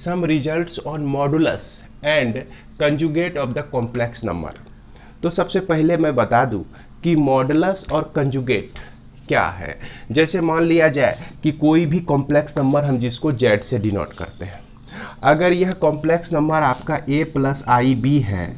Some results on modulus and conjugate of the complex number। तो सबसे पहले मैं बता दूं कि मॉडुलस और कंजुगेट क्या है। जैसे मान लिया जाए कि कोई भी कॉम्प्लेक्स नंबर हम जिसको z से डिनोट करते हैं, अगर यह कॉम्प्लेक्स नंबर आपका a प्लस आई बी है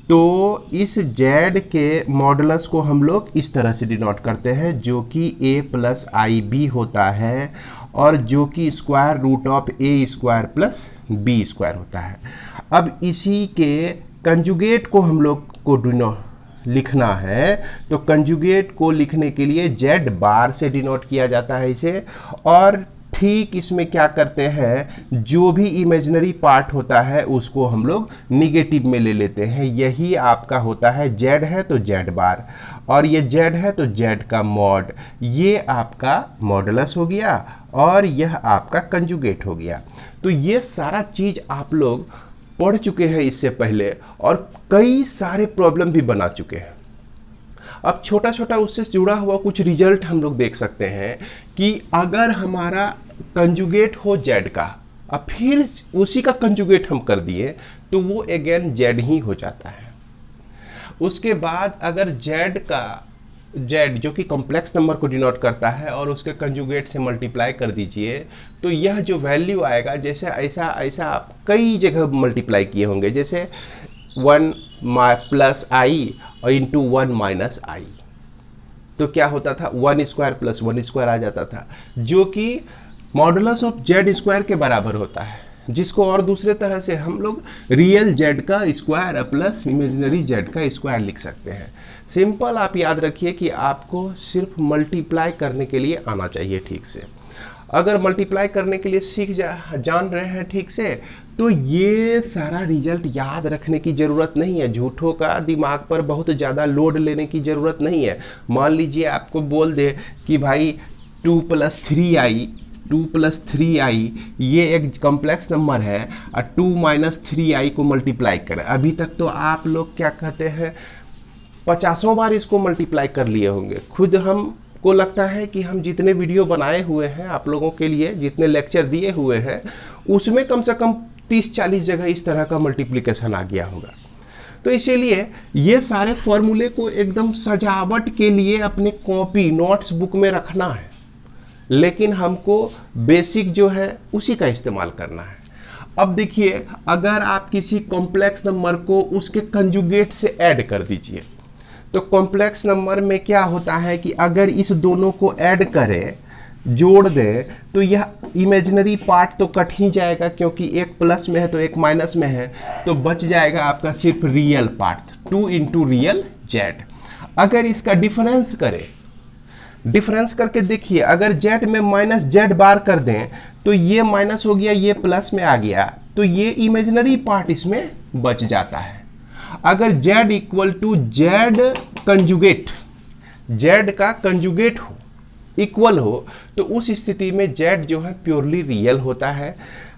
तो इस z के मॉडुलस को हम लोग इस तरह से डिनोट करते हैं जो कि a प्लस आई बी होता है और जो कि square root of a square plus b square होता है। अब इसी के कंजुगेट को हम लोग को लिखना है, तो कंजुगेट को लिखने के लिए z बार से डिनोट किया जाता है इसे। और ठीक इसमें क्या करते हैं, जो भी इमेजिनरी पार्ट होता है उसको हम लोग निगेटिव में ले लेते हैं। यही आपका होता है, z है तो z बार और ये z है तो z का मॉड, ये आपका मॉडुलस हो गया और यह आपका कंजुगेट हो गया। तो ये सारा चीज आप लोग पढ़ चुके हैं इससे पहले और कई सारे प्रॉब्लम भी बना चुके हैं। अब छोटा छोटा उससे जुड़ा हुआ कुछ रिजल्ट हम लोग देख सकते हैं कि अगर हमारा कंजुगेट हो z का और फिर उसी का कंजुगेट हम कर दिए तो वो अगेन z ही हो जाता है। उसके बाद अगर z जो कि कॉम्प्लेक्स नंबर को डिनोट करता है और उसके कंजुगेट से मल्टीप्लाई कर दीजिए तो यह जो वैल्यू आएगा, जैसे ऐसा ऐसा आप कई जगह मल्टीप्लाई किए होंगे, जैसे 1 प्लस आई और इंटू 1 माइनस आई, तो क्या होता था 1 स्क्वायर प्लस 1 स्क्वायर आ जाता था जो कि मॉडुलस ऑफ z स्क्वायर के बराबर होता है, जिसको और दूसरे तरह से हम लोग रियल z का स्क्वायर प्लस इमेजिनरी z का स्क्वायर लिख सकते हैं। सिंपल आप याद रखिए कि आपको सिर्फ मल्टीप्लाई करने के लिए आना चाहिए ठीक से। अगर मल्टीप्लाई करने के लिए जान रहे हैं ठीक से तो ये सारा रिजल्ट याद रखने की ज़रूरत नहीं है, झूठों का दिमाग पर बहुत ज़्यादा लोड लेने की ज़रूरत नहीं है। मान लीजिए आपको बोल दे कि भाई 2 प्लस 3i ये एक कॉम्प्लेक्स नंबर है और 2 माइनस 3i को मल्टीप्लाई करें। अभी तक तो आप लोग क्या कहते हैं 50 बार इसको मल्टीप्लाई कर लिए होंगे। खुद हम को लगता है कि हम जितने वीडियो बनाए हुए हैं आप लोगों के लिए, जितने लेक्चर दिए हुए हैं, उसमें कम से कम 30-40 जगह इस तरह का मल्टीप्लिकेशन आ गया होगा। तो इसीलिए ये सारे फॉर्मूले को एकदम सजावट के लिए अपने कॉपी नोट्स बुक में रखना है, लेकिन हमको बेसिक जो है उसी का इस्तेमाल करना है। अब देखिए, अगर आप किसी कॉम्प्लेक्स नंबर को उसके कंजुगेट से ऐड कर दीजिए तो कॉम्प्लेक्स नंबर में क्या होता है कि अगर इस दोनों को ऐड करें, जोड़ दें, तो यह इमेजिनरी पार्ट तो कट ही जाएगा क्योंकि एक प्लस में है तो एक माइनस में है, तो बच जाएगा आपका सिर्फ real part 2 into real z। अगर इसका डिफरेंस करें, डिफरेंस करके देखिए, अगर z में माइनस z बार कर दें तो ये माइनस हो गया, ये प्लस में आ गया, तो ये इमेजिनरी पार्ट इसमें बच जाता है। अगर z equal to z conjugate, z का कंजुगेट हो, इक्वल हो, तो उस स्थिति में z जो है प्योरली रियल होता है।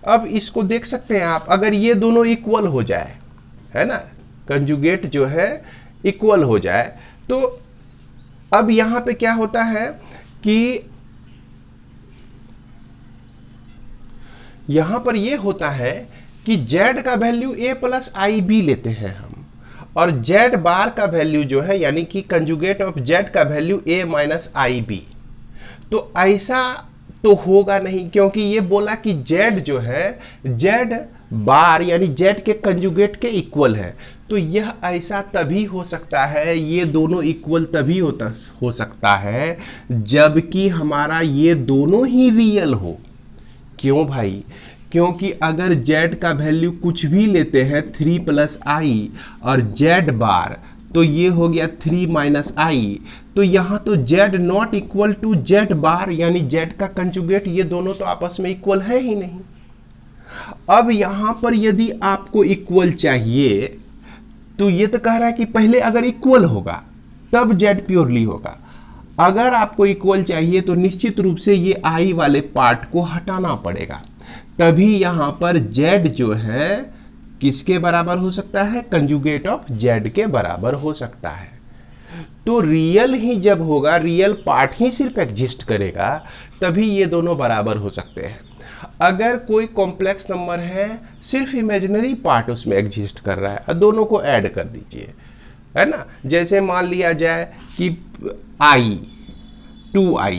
अब इसको देख सकते हैं आप, अगर ये दोनों इक्वल हो जाए, है ना, कंजुगेट जो है इक्वल हो जाए, तो अब यहां पे क्या होता है कि यहां पर ये होता है कि z का value a plus i b लेते हैं हम, और z बार का वैल्यू जो है यानी कि कंजुगेट ऑफ z का value a minus i b. तो ऐसा तो होगा नहीं क्योंकि ये बोला कि z जो है z बार यानी z के कंजुगेट के इक्वल है। तो यह ऐसा तभी हो सकता है, ये दोनों इक्वल तभी हो सकता है जबकि हमारा ये दोनों ही रियल हो। क्यों भाई? क्योंकि अगर z का वैल्यू कुछ भी लेते हैं 3 प्लस आई और z बार, तो ये हो गया 3 माइनस आई, तो यहाँ तो z not equal to z bar यानी z का कंजुगेट, ये दोनों तो आपस में इक्वल है ही नहीं। अब यहाँ पर यदि आपको इक्वल चाहिए तो ये तो कह रहा है कि पहले अगर इक्वल होगा तब z प्योरली होगा। अगर आपको इक्वल चाहिए तो निश्चित रूप से ये आई वाले पार्ट को हटाना पड़ेगा, तभी यहां पर z जो है किसके बराबर हो सकता है, कंजुगेट ऑफ z के बराबर हो सकता है। तो रियल ही जब होगा, रियल पार्ट ही सिर्फ एग्जिस्ट करेगा, तभी ये दोनों बराबर हो सकते हैं। अगर कोई कॉम्प्लेक्स नंबर है, सिर्फ इमेजिनरी पार्ट उसमें एग्जिस्ट कर रहा है, और दोनों को ऐड कर दीजिए, है ना। जैसे मान लिया जाए कि i 2i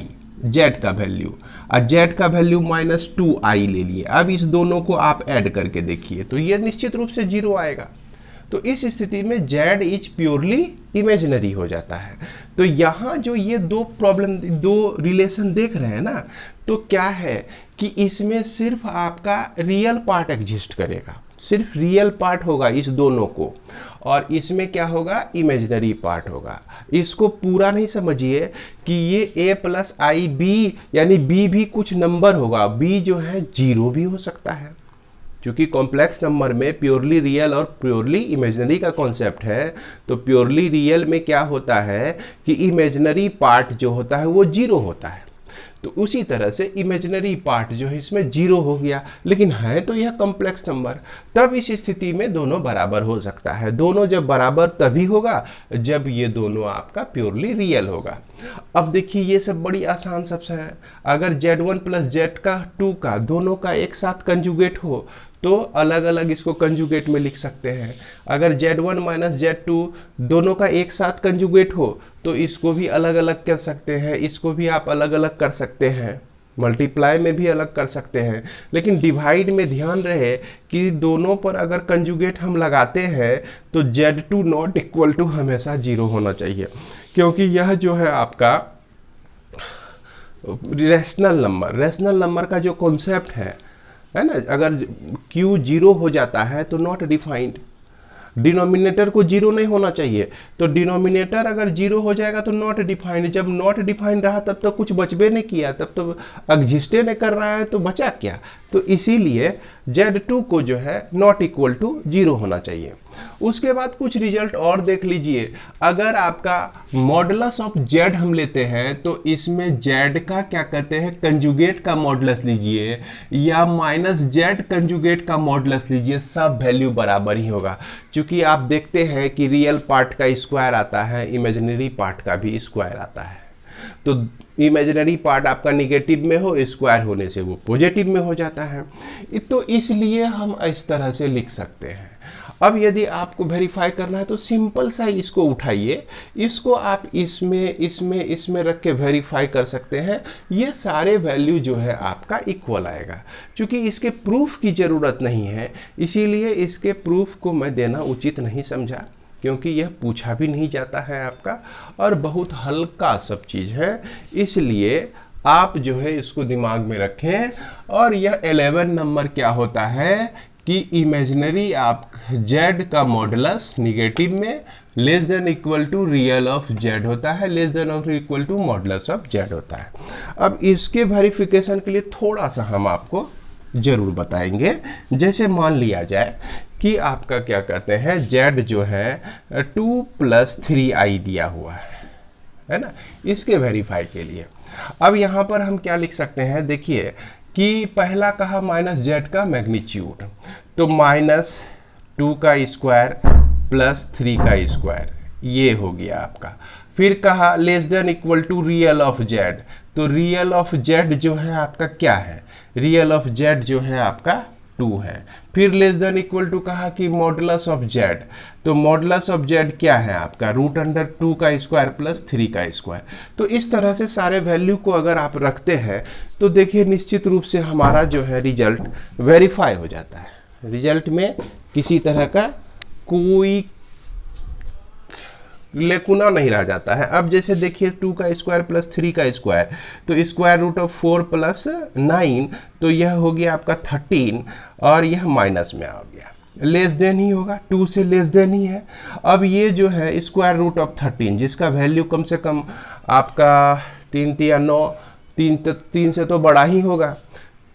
z का वैल्यू, और z का वैल्यू -2i ले लिए। अब इस दोनों को आप ऐड करके देखिए तो ये निश्चित रूप से 0 आएगा। तो इस स्थिति में z इज प्योरली इमेजिनरी हो जाता है। तो यहाँ जो ये दो रिलेशन देख रहे हैं ना, तो क्या है कि इसमें सिर्फ आपका रियल पार्ट एग्जिस्ट करेगा, सिर्फ रियल पार्ट होगा इस दोनों को, और इसमें क्या होगा, इमेजिनरी पार्ट होगा। इसको पूरा नहीं समझिए कि ये a + ib यानी b भी कुछ नंबर होगा, b जो है 0 भी हो सकता है, क्योंकि कॉम्प्लेक्स नंबर में प्योरली रियल और प्योरली इमेजिनरी का कॉन्सेप्ट है। तो प्योरली रियल में क्या होता है कि इमेजिनरी पार्ट जो होता है वो 0 होता है। तो उसी तरह से इमेजिनरी पार्ट जो है इसमें 0 हो गया, लेकिन है तो यह कॉम्प्लेक्स नंबर। तब इस स्थिति में दोनों बराबर हो सकता है। दोनों जब बराबर तभी होगा जब ये दोनों आपका प्योरली रियल होगा। अब देखिए ये सब बड़ी आसान सबसे है। अगर z1 + z2 का दोनों का एक साथ कंजुगेट हो तो अलग अलग इसको कंजुगेट में लिख सकते हैं। अगर z1 - z2 दोनों का एक साथ कंजुगेट हो तो इसको भी अलग अलग कर सकते हैं, इसको भी आप अलग अलग कर सकते हैं, मल्टीप्लाई में भी अलग कर सकते हैं। लेकिन डिवाइड में ध्यान रहे कि दोनों पर अगर कंजुगेट हम लगाते हैं तो z2 नॉट इक्वल टू हमेशा 0 होना चाहिए, क्योंकि यह जो है आपका रेशनल नंबर का जो कॉन्सेप्ट है ना, अगर q 0 हो जाता है तो नॉट डिफाइंड। डिनोमिनेटर को 0 नहीं होना चाहिए, तो डिनोमिनेटर अगर 0 हो जाएगा तो नॉट डिफाइंड। जब नॉट डिफाइंड रहा तब तो कुछ बचबे नहीं किया, तब तो एग्जिस्टे नहीं कर रहा है, तो बचा क्या। तो इसीलिए z2 को जो है नॉट इक्वल टू 0 होना चाहिए। उसके बाद कुछ रिजल्ट और देख लीजिए। अगर आपका मॉडुलस ऑफ z हम लेते हैं तो इसमें z का क्या कहते हैं कंजुगेट का मॉडुलस लीजिए या -z कंजुगेट का मॉडुलस लीजिए, सब वैल्यू बराबर ही होगा। क्योंकि आप देखते हैं कि रियल पार्ट का स्क्वायर आता है, इमेजिनरी पार्ट का भी स्क्वायर आता है। तो इमेजिनरी पार्ट आपका निगेटिव में हो, स्क्वायर होने से वो पॉजिटिव में हो जाता है। तो इसलिए हम इस तरह से लिख सकते हैं। अब यदि आपको वेरीफाई करना है तो सिंपल सा इसको उठाइए, इसको आप इसमें रख के वेरीफाई कर सकते हैं। ये सारे वैल्यू जो है आपका इक्वल आएगा। क्योंकि इसके प्रूफ की ज़रूरत नहीं है, इसीलिए इसके प्रूफ को मैं देना उचित नहीं समझा, क्योंकि यह पूछा भी नहीं जाता है आपका और बहुत हल्का सब चीज़ है। इसलिए आप जो है इसको दिमाग में रखें। और यह 11 नंबर क्या होता है कि इमेजिनरी आप z का मॉडुलस निगेटिव में less than equal to real of z होता है, लेस देन और equal to modulus of z होता है। अब इसके वेरिफिकेशन के लिए थोड़ा सा हम आपको ज़रूर बताएंगे। जैसे मान लिया जाए कि आपका क्या कहते हैं z जो है 2 + 3i दिया हुआ है ना, इसके वेरीफाई के लिए। अब यहाँ पर हम क्या लिख सकते हैं, देखिए कि पहला कहा -z का मैग्नीट्यूड, तो -2 का स्क्वायर + 3 का स्क्वायर, ये हो गया आपका। फिर कहा less than equal to real of z, तो रियल ऑफ z जो है आपका क्या है, रियल ऑफ z जो है आपका 2 है। फिर लेस देन इक्वल टू कहा कि मॉडुलस ऑफ z, तो मॉडुलस ऑफ z क्या है आपका √2 का स्क्वायर + 3 का स्क्वायर। तो इस तरह से सारे वैल्यू को अगर आप रखते हैं तो देखिए निश्चित रूप से हमारा जो है रिजल्ट वेरीफाई हो जाता है। रिजल्ट में किसी तरह का कोई लेकुना नहीं रह जाता है। अब जैसे देखिए 2 का स्क्वायर + 3 का स्क्वायर, तो √4 + 9, तो यह हो गया आपका 13 और यह माइनस में आ गया, लेस देन ही होगा, 2 से लेस देन ही है। अब ये जो है √13 जिसका वैल्यू कम से कम आपका 3 या 9, 3 से तो बड़ा ही होगा।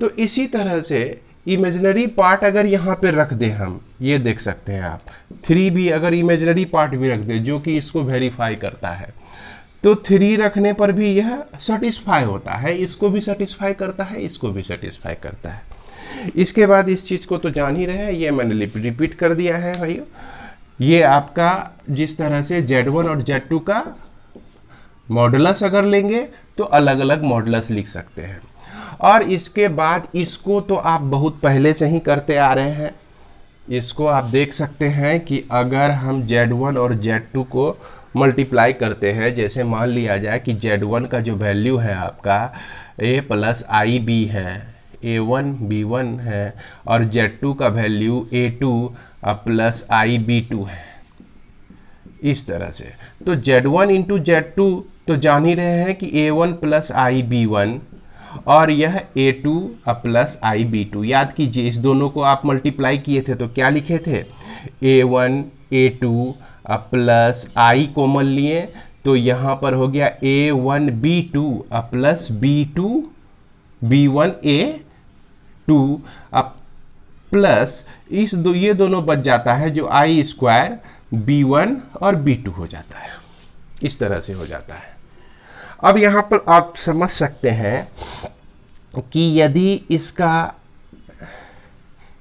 तो इसी तरह से इमेजिनरी पार्ट अगर यहाँ पे रख दें हम, ये देख सकते हैं आप 3 भी अगर इमेजिनरी पार्ट भी रख दें जो कि इसको वेरीफाई करता है, तो 3 रखने पर भी यह सेटिस्फाई होता है, इसको भी सेटिस्फाई करता है, इसको भी सेटिस्फाई करता है। इसके बाद इस चीज़ को तो जान ही रहे हैं, ये मैंने रिपीट कर दिया है भाइयों। ये आपका जिस तरह से z1 और z2 का मॉडुलस अगर लेंगे तो अलग अलग मॉडुलस लिख सकते हैं। और इसके बाद इसको तो आप बहुत पहले से ही करते आ रहे हैं। इसको आप देख सकते हैं कि अगर हम Z1 और Z2 को मल्टीप्लाई करते हैं, जैसे मान लिया जाए कि Z1 का जो वैल्यू है आपका A प्लस आई बी है, A1 B1 है, और Z2 का वैल्यू A2 प्लस आई B2 है, इस तरह से। तो Z1 इंटू Z2 तो जान ही रहे हैं कि A1 प्लस आई B1 और यह A2 प्लस आई B2। याद कीजिए, इस दोनों को आप मल्टीप्लाई किए थे तो क्या लिखे थे, A1 A2 प्लस आई कॉमन लिए तो यहाँ पर हो गया A1 B2 plus B2 B1 A2 plus ये दोनों बच जाता है जो आई स्क्वायर B1 और B2 हो जाता है, इस तरह से हो जाता है। अब यहाँ पर आप समझ सकते हैं कि यदि इसका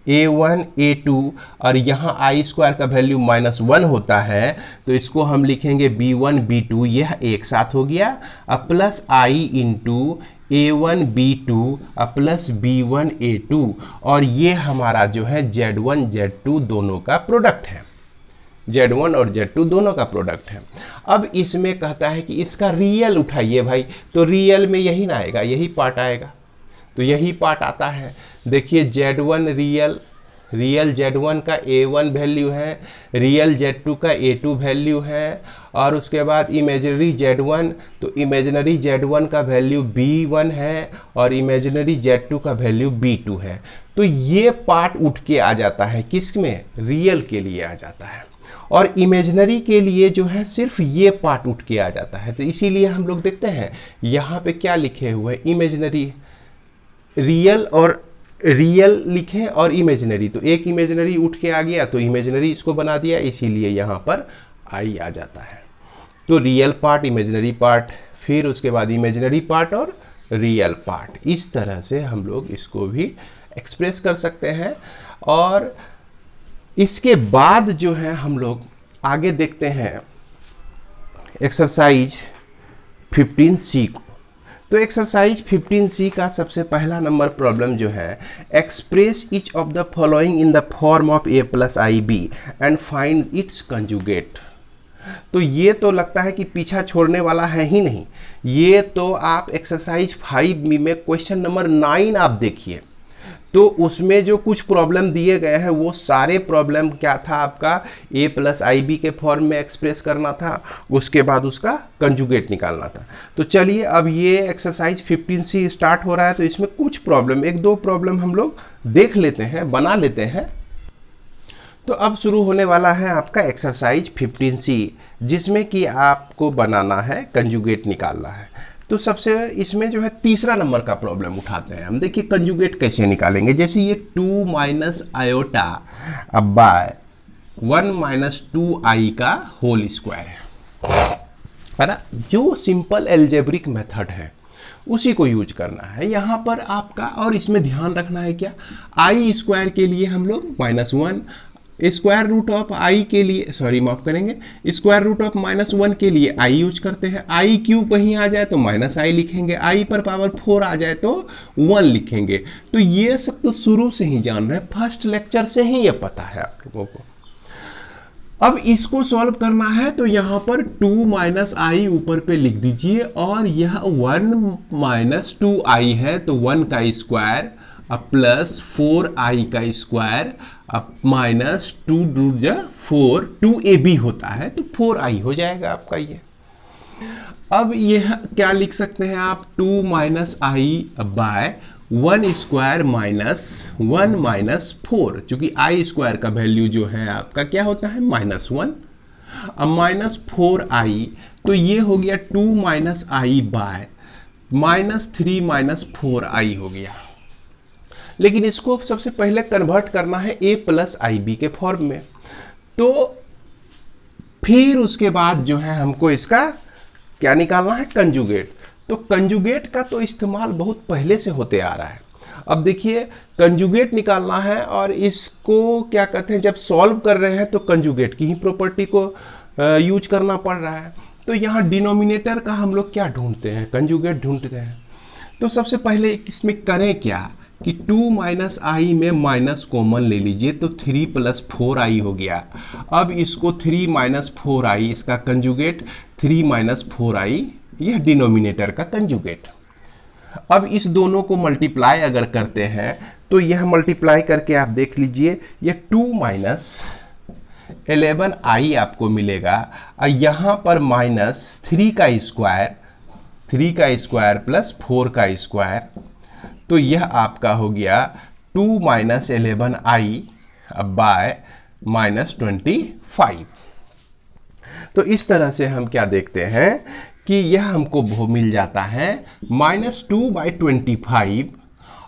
A1 A2 और यहाँ आई स्क्वायर का वैल्यू -1 होता है तो इसको हम लिखेंगे B1 B2, यह एक साथ हो गया, प्लस आई into A1 B2 plus B1 A2, और ये हमारा जो है Z1 Z2 दोनों का प्रोडक्ट है, Z1 और Z2 दोनों का प्रोडक्ट है। अब इसमें कहता है कि इसका रियल उठाइए भाई, तो रियल में यही ना आएगा, यही पार्ट आएगा, तो यही पार्ट आता है। देखिए Z1 रियल Z1 का A1 वैल्यू है, रियल Z2 का A2 वैल्यू है, और उसके बाद इमेजिनरी Z1, तो इमेजिनरी Z1 का वैल्यू B1 है और इमेजिनरी Z2 का वैल्यू B2 है। तो ये पार्ट उठ के आ जाता है, किस में, रियल के लिए आ जाता है, और इमेजिनरी के लिए जो है सिर्फ ये पार्ट उठ के आ जाता है। तो इसीलिए हम लोग देखते हैं यहाँ पे क्या लिखे हुए, इमेजिनरी, रियल और रियल लिखे और इमेजिनरी, तो एक इमेजिनरी उठ के आ गया तो इमेजिनरी इसको बना दिया, इसीलिए यहाँ पर आई आ जाता है। तो रियल पार्ट, इमेजिनरी पार्ट, फिर उसके बाद इमेजिनरी पार्ट और रियल पार्ट, इस तरह से हम लोग इसको भी एक्सप्रेस कर सकते हैं। और इसके बाद जो है हम लोग आगे देखते हैं एक्सरसाइज 15C को। तो एक्सरसाइज 15C का सबसे पहला नंबर प्रॉब्लम जो है, express each of the following in the form of A plus i b and find its conjugate. तो ये तो लगता है कि पीछा छोड़ने वाला है ही नहीं, ये तो आप एक्सरसाइज 5 में क्वेश्चन नंबर 9 आप देखिए, तो उसमें जो कुछ प्रॉब्लम दिए गए हैं वो सारे प्रॉब्लम क्या था आपका, A प्लस आई बी के फॉर्म में एक्सप्रेस करना था, उसके बाद उसका कंजुगेट निकालना था। तो चलिए अब ये एक्सरसाइज 15C स्टार्ट हो रहा है, तो इसमें कुछ प्रॉब्लम, एक दो प्रॉब्लम हम लोग देख लेते हैं, बना लेते हैं। तो अब शुरू होने वाला है आपका एक्सरसाइज 15C, जिसमें कि आपको बनाना है, कंजुगेट निकालना है। तो सबसे इसमें जो है तीसरा नंबर का प्रॉब्लम उठाते हैं हम। देखिए कंजुगेट कैसे निकालेंगे, जैसे ये 2 minus iota bye 1 minus 2i का होल स्क्वायर है ना, जो सिंपल एल्जेब्रिक मेथड है उसी को यूज करना है यहाँ पर आपका। और इसमें ध्यान रखना है क्या, आई स्क्वायर के लिए हम लोग -1, स्क्वायर रूट ऑफ आई के लिए, सॉरी माफ करेंगे, स्क्वायर रूट ऑफ -1 के लिए आई यूज करते हैं। आई क्यूब कहीं आ जाए तो -i लिखेंगे, आई पर पावर 4 आ जाए तो 1 लिखेंगे। तो ये सब तो शुरू से ही जान रहे हैं, फर्स्ट लेक्चर से ही ये पता है आप लोगों को। अब इसको सॉल्व करना है तो यहाँ पर 2 माइनस आई ऊपर पे लिख दीजिए, और यह 1 माइनस 2i है तो 1 का स्क्वायर प्लस 4i का स्क्वायर माइनस 2 रूट 4, 2ab होता है तो 4i हो जाएगा आपका ये। अब यह क्या लिख सकते हैं आप, 2 माइनस आई बाय 1 स्क्वायर माइनस 1 माइनस 4, चूंकि आई स्क्वायर का वैल्यू जो है आपका क्या होता है, -1, अब माइनस 4i, तो ये हो गया 2 माइनस आई बाय -3 माइनस 4i हो गया। लेकिन इसको सबसे पहले कन्वर्ट करना है A प्लस आई बी के फॉर्म में, तो फिर उसके बाद जो है हमको इसका क्या निकालना है, कंजुगेट। तो कंजुगेट का तो इस्तेमाल बहुत पहले से होते आ रहा है। अब देखिए कंजुगेट निकालना है, और इसको क्या कहते हैं, जब सॉल्व कर रहे हैं तो कंजुगेट की ही प्रॉपर्टी को यूज करना पड़ रहा है। तो यहाँ डिनोमिनेटर का हम लोग क्या ढूंढते हैं, कंजुगेट ढूंढते हैं। तो सबसे पहले इसमें करें क्या कि 2 माइनस आई में माइनस कॉमन ले लीजिए, तो 3 प्लस 4i हो गया। अब इसको 3 माइनस 4i, इसका कंजुगेट 3 माइनस 4i, यह डिनोमिनेटर का कंजुगेट। अब इस दोनों को मल्टीप्लाई अगर करते हैं तो यह मल्टीप्लाई करके आप देख लीजिए, यह 2 माइनस 11i आपको मिलेगा, और यहाँ पर माइनस 3 का स्क्वायर प्लस 4 का स्क्वायर, तो यह आपका हो गया 2 माइनस 11i बाय माइनस 25। तो इस तरह से हम क्या देखते हैं कि यह हमको वो मिल जाता है -2/25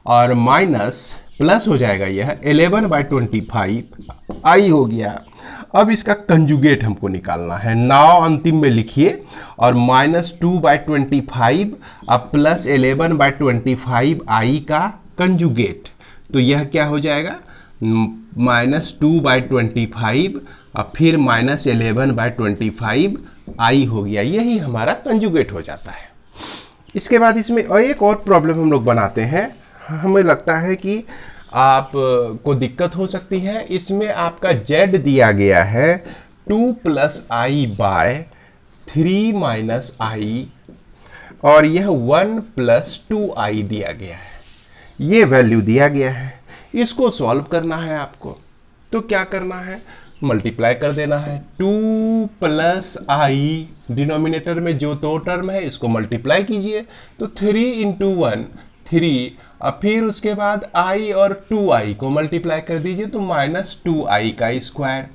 और माइनस प्लस हो जाएगा यह 11/25 आई हो गया। अब इसका कंजुगेट हमको निकालना है, नाव अंतिम में लिखिए और -2/25 अब प्लस 11/25 आई का कंजुगेट, तो यह क्या हो जाएगा -2/25 और फिर -11/25 आई हो गया, यही हमारा कंजुगेट हो जाता है। इसके बाद इसमें एक और प्रॉब्लम हम लोग बनाते हैं, हमें लगता है कि आप को दिक्कत हो सकती है। इसमें आपका z दिया गया है 2 प्लस आई बाय 3 माइनस आई, और यह 1 प्लस 2i दिया गया है, ये वैल्यू दिया गया है। इसको सॉल्व करना है आपको, तो क्या करना है, मल्टीप्लाई कर देना है। 2 प्लस आई, डिनोमिनेटर में जो दो टर्म है इसको मल्टीप्लाई कीजिए, तो 3 इंटू 1 3, और फिर उसके बाद i और 2i को मल्टीप्लाई कर दीजिए, तो -2i का स्क्वायर।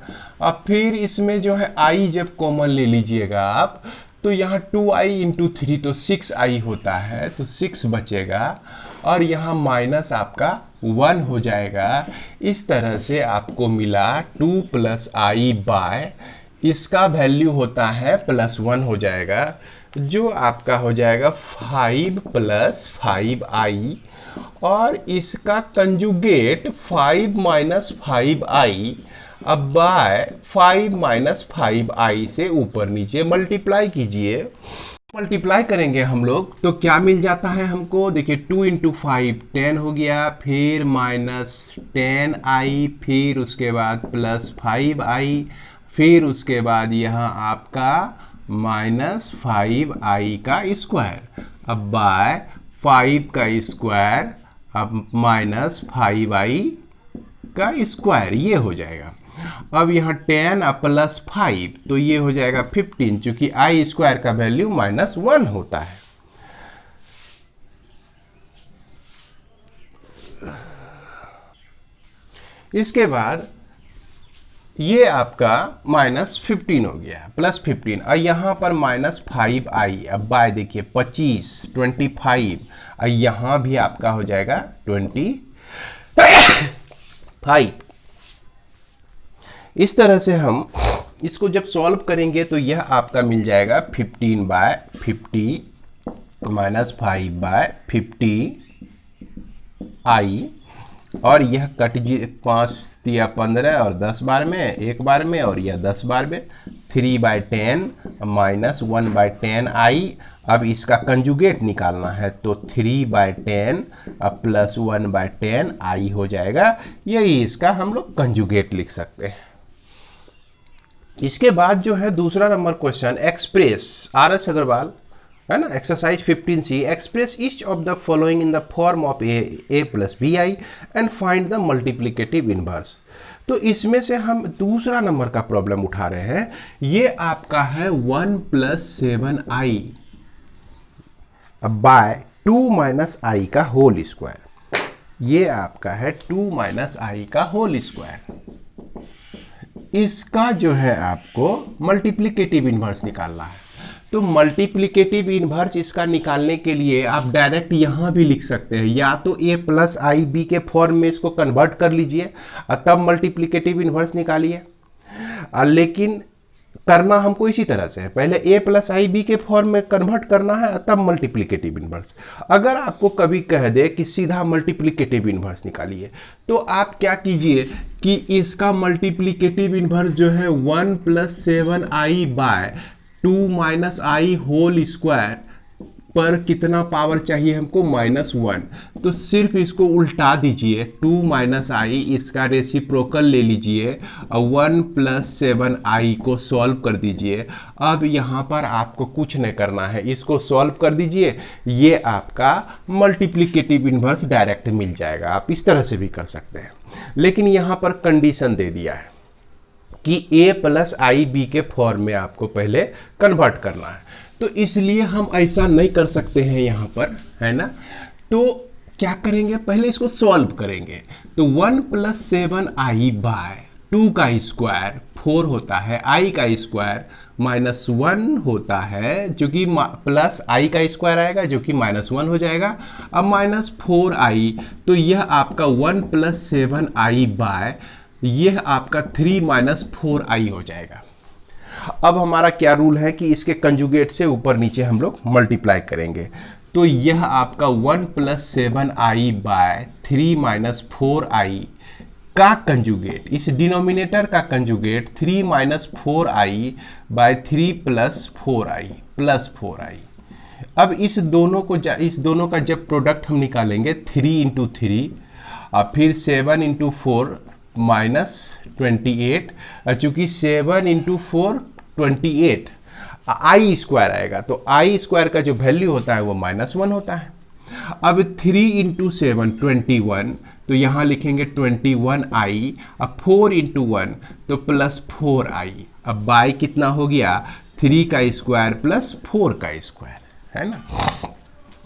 अब फिर इसमें जो है i जब कॉमन ले लीजिएगा आप, तो यहाँ 2i इंटू 3 तो 6i होता है, तो 6 बचेगा, और यहाँ माइनस आपका 1 हो जाएगा। इस तरह से आपको मिला 2 प्लस आई बाय, इसका वैल्यू होता है +1 हो जाएगा, जो आपका हो जाएगा 5 प्लस 5i, और इसका कंजुगेट 5 माइनस 5i, अब बाय 5 माइनस 5i से ऊपर नीचे मल्टीप्लाई कीजिए। मल्टीप्लाई करेंगे हम लोग तो क्या मिल जाता है हमको, देखिए 2 इंटू 5 10 हो गया, फिर -10i, फिर उसके बाद +5i, फिर उसके बाद यहाँ आपका -5i का स्क्वायर, अब बाय 5 का स्क्वायर, अब -5i का स्क्वायर, ये हो जाएगा। अब यहाँ 10 और +5, तो ये हो जाएगा 15, चूंकि आई स्क्वायर का वैल्यू -1 होता है। इसके बाद ये आपका -15 हो गया, +15, और यहाँ पर -5i, अब बाय देखिए 25 25, और यहाँ भी आपका हो जाएगा 25। इस तरह से हम इसको जब सॉल्व करेंगे तो यह आपका मिल जाएगा 15/50 -5/50i, और यह कट 5 या 15 और 10 बार में, एक बार में, और यह 10 बार में, 3/10 -1/10i। अब इसका कंजुगेट निकालना है, तो 3/10 प्लस 1/10i हो जाएगा, यही इसका हम लोग कंजुगेट लिख सकते हैं। इसके बाद जो है दूसरा number question, express RS Agarwal है ना, exercise 15C, express each of the following in the form of a plus bi and find the multiplicative inverse. तो इसमें से हम दूसरा नंबर का प्रॉब्लम उठा रहे हैं, ये आपका है 1 प्लस 7i बाय 2 माइनस आई का होल स्क्वायर, ये आपका है 2 माइनस आई का होल स्क्वायर। इसका जो है आपको मल्टीप्लिकेटिव इनवर्स निकालना है, तो मल्टीप्लिकेटिव इनवर्स इसका निकालने के लिए आप डायरेक्ट यहाँ भी लिख सकते हैं, या तो a प्लस आई बी के फॉर्म में इसको कन्वर्ट कर लीजिए और तब मल्टीप्लिकेटिव इनवर्स निकालिए। लेकिन करना हमको इसी तरह से है, पहले a प्लस आई बी के फॉर्म में कन्वर्ट करना है तब मल्टीप्लिकेटिव इनवर्स। अगर आपको कभी कह दे कि सीधा मल्टीप्लिकेटिव इनवर्स निकालिए, तो आप क्या कीजिए कि इसका मल्टीप्लिकेटिव इनवर्स जो है 1 प्लस 7i बाय 2 माइनस आई होल स्क्वायर, पर कितना पावर चाहिए हमको, -1। तो सिर्फ इसको उल्टा दीजिए, 2 - i, इसका रेसिप्रोकल ले लीजिए और 1 + 7i को सॉल्व कर दीजिए। अब यहाँ पर आपको कुछ नहीं करना है, इसको सॉल्व कर दीजिए, ये आपका मल्टीप्लिकेटिव इन्वर्स डायरेक्ट मिल जाएगा। आप इस तरह से भी कर सकते हैं, लेकिन यहाँ पर कंडीशन दे दिया है कि a + ib के फॉर्म में आपको पहले कन्वर्ट करना है, तो इसलिए हम ऐसा नहीं कर सकते हैं यहाँ पर, है ना। तो क्या करेंगे, पहले इसको सॉल्व करेंगे। तो 1 + 7i बाय 2 का स्क्वायर 4 होता है, i का स्क्वायर -1 होता है, जो कि प्लस i का स्क्वायर आएगा जो कि -1 हो जाएगा। अब -4i, तो यह आपका 1 + 7i बाय यह आपका 3 - 4i हो जाएगा। अब हमारा क्या रूल है कि इसके कंजुगेट से ऊपर नीचे हम लोग मल्टीप्लाई करेंगे। तो यह आपका 1 + 7i बाय 3 - 4i का कंजुगेट, इस डिनोमिनेटर का conjugate 3 - 4i bye 3 + 4i + 4i। अब इस दोनों का जब प्रोडक्ट हम निकालेंगे, 3 × 3 और फिर 7 × 4 -28, चूंकि 7 × 4 28 i स्क्वायर आएगा, तो i स्क्वायर का जो वैल्यू होता है वो -1 होता है। अब 3 × 7 21, तो यहाँ लिखेंगे 21i, अब 4 × 1 तो +4i। अब बाय कितना हो गया, 3 का स्क्वायर प्लस 4 का स्क्वायर, है ना।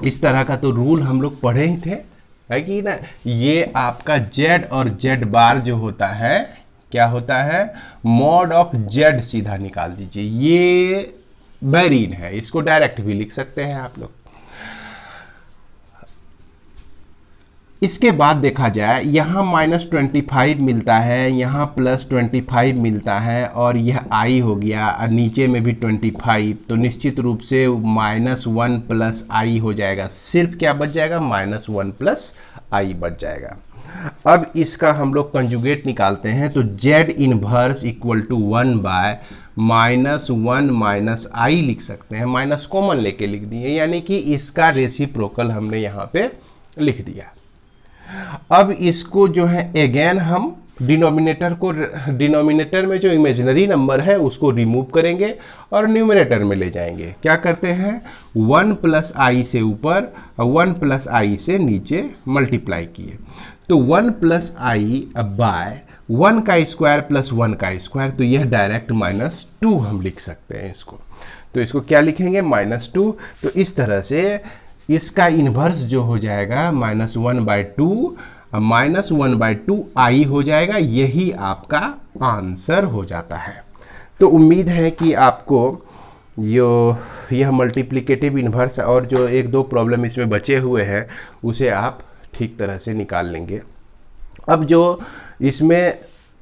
इस तरह का तो रूल हम लोग पढ़े ही थे, है कि ना। ये आपका z और z बार जो होता है, क्या होता है, मॉड ऑफ z सीधा निकाल दीजिए। ये वेरिएबल है, इसको डायरेक्ट भी लिख सकते हैं आप लोग। इसके बाद देखा जाए, यहाँ -25 मिलता है, यहाँ +25 मिलता है, और यह i हो गया, और नीचे में भी 25, तो निश्चित रूप से -1 + i हो जाएगा। सिर्फ क्या बच जाएगा, -1 + i बच जाएगा। अब इसका हम लोग कंजुगेट निकालते हैं, तो z inverse equal to 1 by -1 - i लिख सकते हैं, माइनस कॉमन लेके लिख दिए, यानी कि इसका रेसिप्रोकल हमने यहाँ पे लिख दिया। अब इसको जो है अगेन हम डिनोमिनेटर में जो इमेजिनरी नंबर है उसको रिमूव करेंगे और न्यूमरेटर में ले जाएंगे। क्या करते हैं, 1 + i से ऊपर और 1 + i से नीचे मल्टीप्लाई किए, तो 1 + i बाय 1 का स्क्वायर प्लस 1 का स्क्वायर, तो यह डायरेक्ट -2 हम लिख सकते हैं इसको। तो इसको क्या लिखेंगे, -2। तो इस तरह से इसका इन्वर्स जो हो जाएगा -1/2 -1/2 i हो जाएगा, यही आपका आंसर हो जाता है। तो उम्मीद है कि आपको यह मल्टीप्लिकेटिव इन्वर्स और जो 1-2 प्रॉब्लम इसमें बचे हुए हैं उसे आप ठीक तरह से निकाल लेंगे। अब जो इसमें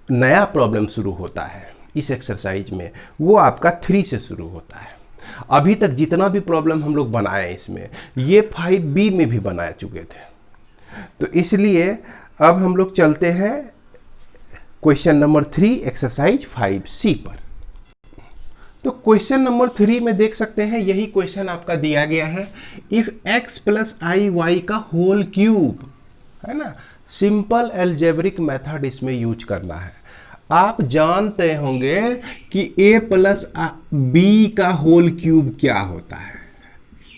नया प्रॉब्लम शुरू होता है इस एक्सरसाइज में, वो आपका 3 से शुरू होता है। अभी तक जितना भी प्रॉब्लम हम लोग बनाए इसमें, ये 5b में भी बना चुके थे। तो इसलिए अब हम लोग चलते हैं क्वेश्चन नंबर 3 एक्सरसाइज 5c पर। तो क्वेश्चन नंबर 3 में देख सकते हैं, यही क्वेश्चन आपका दिया गया है। इफ x + i का होल क्यूब, है ना, सिंपल एल्जेब्रिक मेथड इसमें यूज करना है। आप जानते होंगे कि a + b का होल क्यूब क्या होता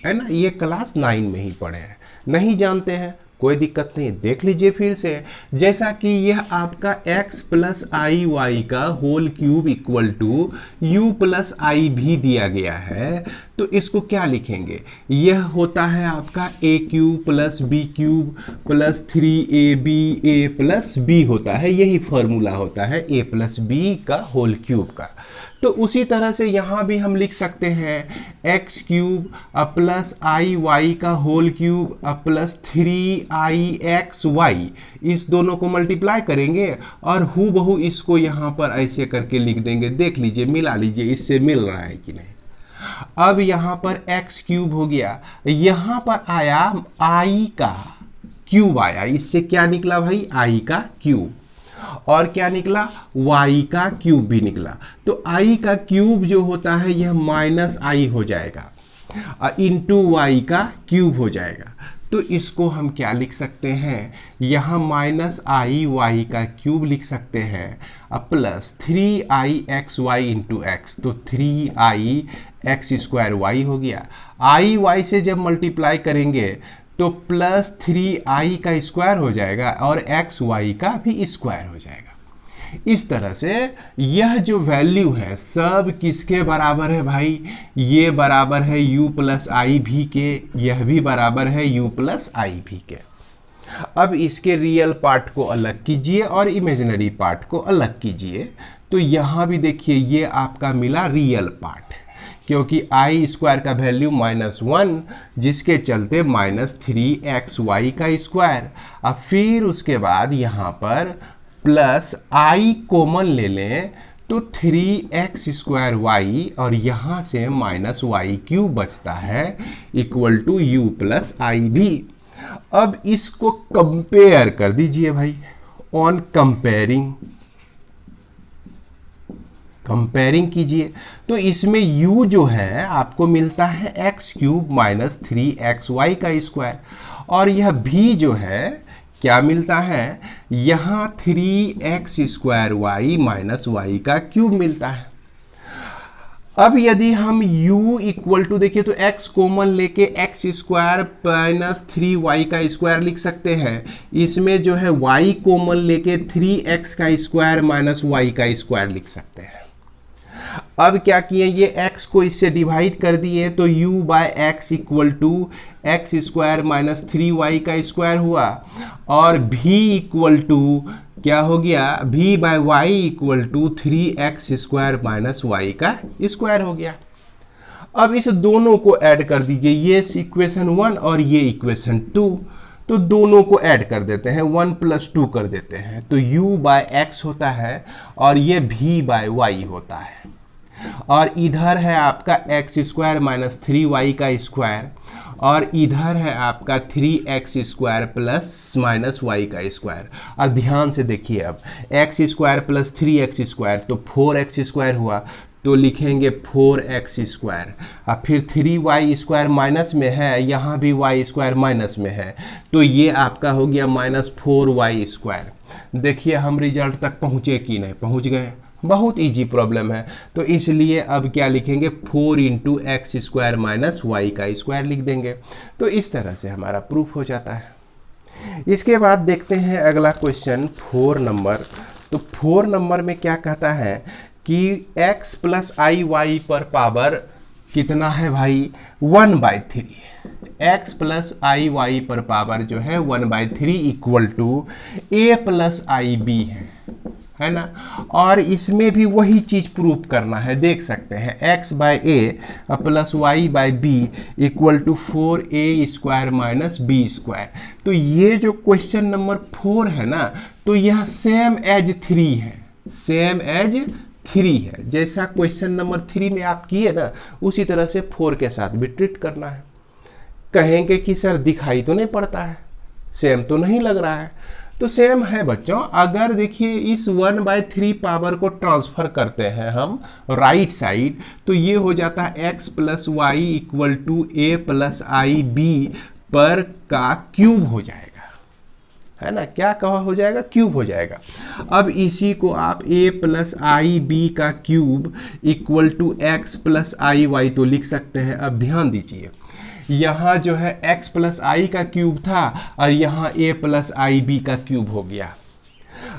है ना। ये क्लास 9 में ही पढ़े हैं, नहीं जानते हैं कोई दिक्कत नहीं, देख लीजिए फिर से। जैसा कि यह आपका x + i का whole cube equal to u + i भी दिया गया है, तो इसको क्या लिखेंगे, यह होता है आपका a³ + b³ + 3ab a + b होता है, यही फॉर्मूला होता है a + b का होल क्यूब का। तो उसी तरह से यहाँ भी हम लिख सकते हैं x³ + iy का होल क्यूब + 3ixy, इस दोनों को मल्टीप्लाई करेंगे और हूबहू इसको यहाँ पर ऐसे करके लिख देंगे। देख लीजिए, मिला लीजिए, इससे मिल रहा है कि नहीं। अब यहाँ पर x³ हो गया, यहाँ पर आया i का क्यूब आया, इससे क्या निकला भाई, i का क्यूब, और क्या निकला, y का क्यूब भी निकला। तो i का क्यूब जो होता है यह -i हो जाएगा, इंटू वाई का क्यूब हो जाएगा। तो इसको हम क्या लिख सकते हैं, यहाँ माइनस आई वाई का क्यूब लिख सकते हैं, अब प्लस 3i(xy) इंटू एक्स, तो 3i(x²y) हो गया। आई वाई से जब मल्टीप्लाई करेंगे तो प्लस 3i का स्क्वायर हो जाएगा और एक्स वाई का भी स्क्वायर हो जाएगा। इस तरह से यह जो वैल्यू है सब किसके बराबर है भाई, ये बराबर है u प्लस आई भी के, यह भी बराबर है u प्लस आई भी के। अब इसके रियल पार्ट को अलग कीजिए और इमेजिनरी पार्ट को अलग कीजिए, तो यहाँ भी देखिए ये आपका मिला रियल पार्ट, क्योंकि i² का वैल्यू -1, जिसके चलते -3xy का स्क्वायर। अब फिर उसके बाद यहाँ पर प्लस आई कॉमन ले लें तो 3x² और यहाँ से -y³ बचता है इक्वल टू u प्लस आई भी। अब इसको कंपेयर कर दीजिए भाई, ऑन कंपेयरिंग कीजिए, तो इसमें u जो है आपको मिलता है x³ - 3xy का स्क्वायर, और यह v जो है क्या मिलता है, यहाँ 3x² y का क्यूब मिलता है। अब यदि हम u इक्वल टू देखिए तो x कॉमन लेके x² - 3y का स्क्वायर लिख सकते हैं, इसमें जो है y कॉमन लेके 3x का स्क्वायर - y का स्क्वायर लिख सकते हैं। अब क्या किए, ये x को इससे डिवाइड कर दिए तो u/x equal to x² - 3y का स्क्वायर हुआ, और v इक्वल टू क्या हो गया, v/y equal to 3x² - y का स्क्वायर हो गया। अब इस दोनों को ऐड कर दीजिए, ये इक्वेशन 1 और ये इक्वेशन 2, तो दोनों को ऐड कर देते हैं, 1 + 2 कर देते हैं, तो u/x होता है और ये v/y होता है, और इधर है आपका x² - 3y का स्क्वायर, और इधर है आपका 3x² + -y का स्क्वायर। और ध्यान से देखिए, अब x² + 3x² तो 4x² हुआ, तो लिखेंगे 4x²। अब फिर 3y² माइनस में है, यहाँ भी y² माइनस में है, तो ये आपका हो गया -4y²। देखिए हम रिजल्ट तक पहुँचे कि नहीं, पहुँच गए, बहुत इजी प्रॉब्लम है। तो इसलिए अब क्या लिखेंगे, 4 × x² - y का स्क्वायर लिख देंगे। तो इस तरह से हमारा प्रूफ हो जाता है। इसके बाद देखते हैं अगला क्वेश्चन 4 नंबर। तो 4 नंबर में क्या कहता है कि x + iy पर पावर कितना है भाई, 1/3। x + iy पर पावर जो है 1/3 इक्वल टू a + ib है ना। और इसमें भी वही चीज़ प्रूफ करना है, देख सकते हैं x/a + y/b equal to 4a² - b²। तो ये जो क्वेश्चन नंबर 4 है ना, तो यह सेम एज 3 है, सेम एज 3 है। जैसा क्वेश्चन नंबर 3 में आप किए ना, उसी तरह से 4 के साथ भी ट्रीट करना है। कहेंगे कि सर दिखाई तो नहीं पड़ता है, सेम तो नहीं लग रहा है, तो सेम है बच्चों। अगर देखिए इस 1/3 पावर को ट्रांसफर करते हैं हम राइट साइड, तो ये हो जाता है x + y equal to a + ib पर का क्यूब हो जाएगा, है ना। क्या कहा हो जाएगा, क्यूब हो जाएगा। अब इसी को आप a + ib का cube equal to x + iy तो लिख सकते हैं। अब ध्यान दीजिए, यहाँ जो है x + i का क्यूब था और यहाँ a + ib का क्यूब हो गया।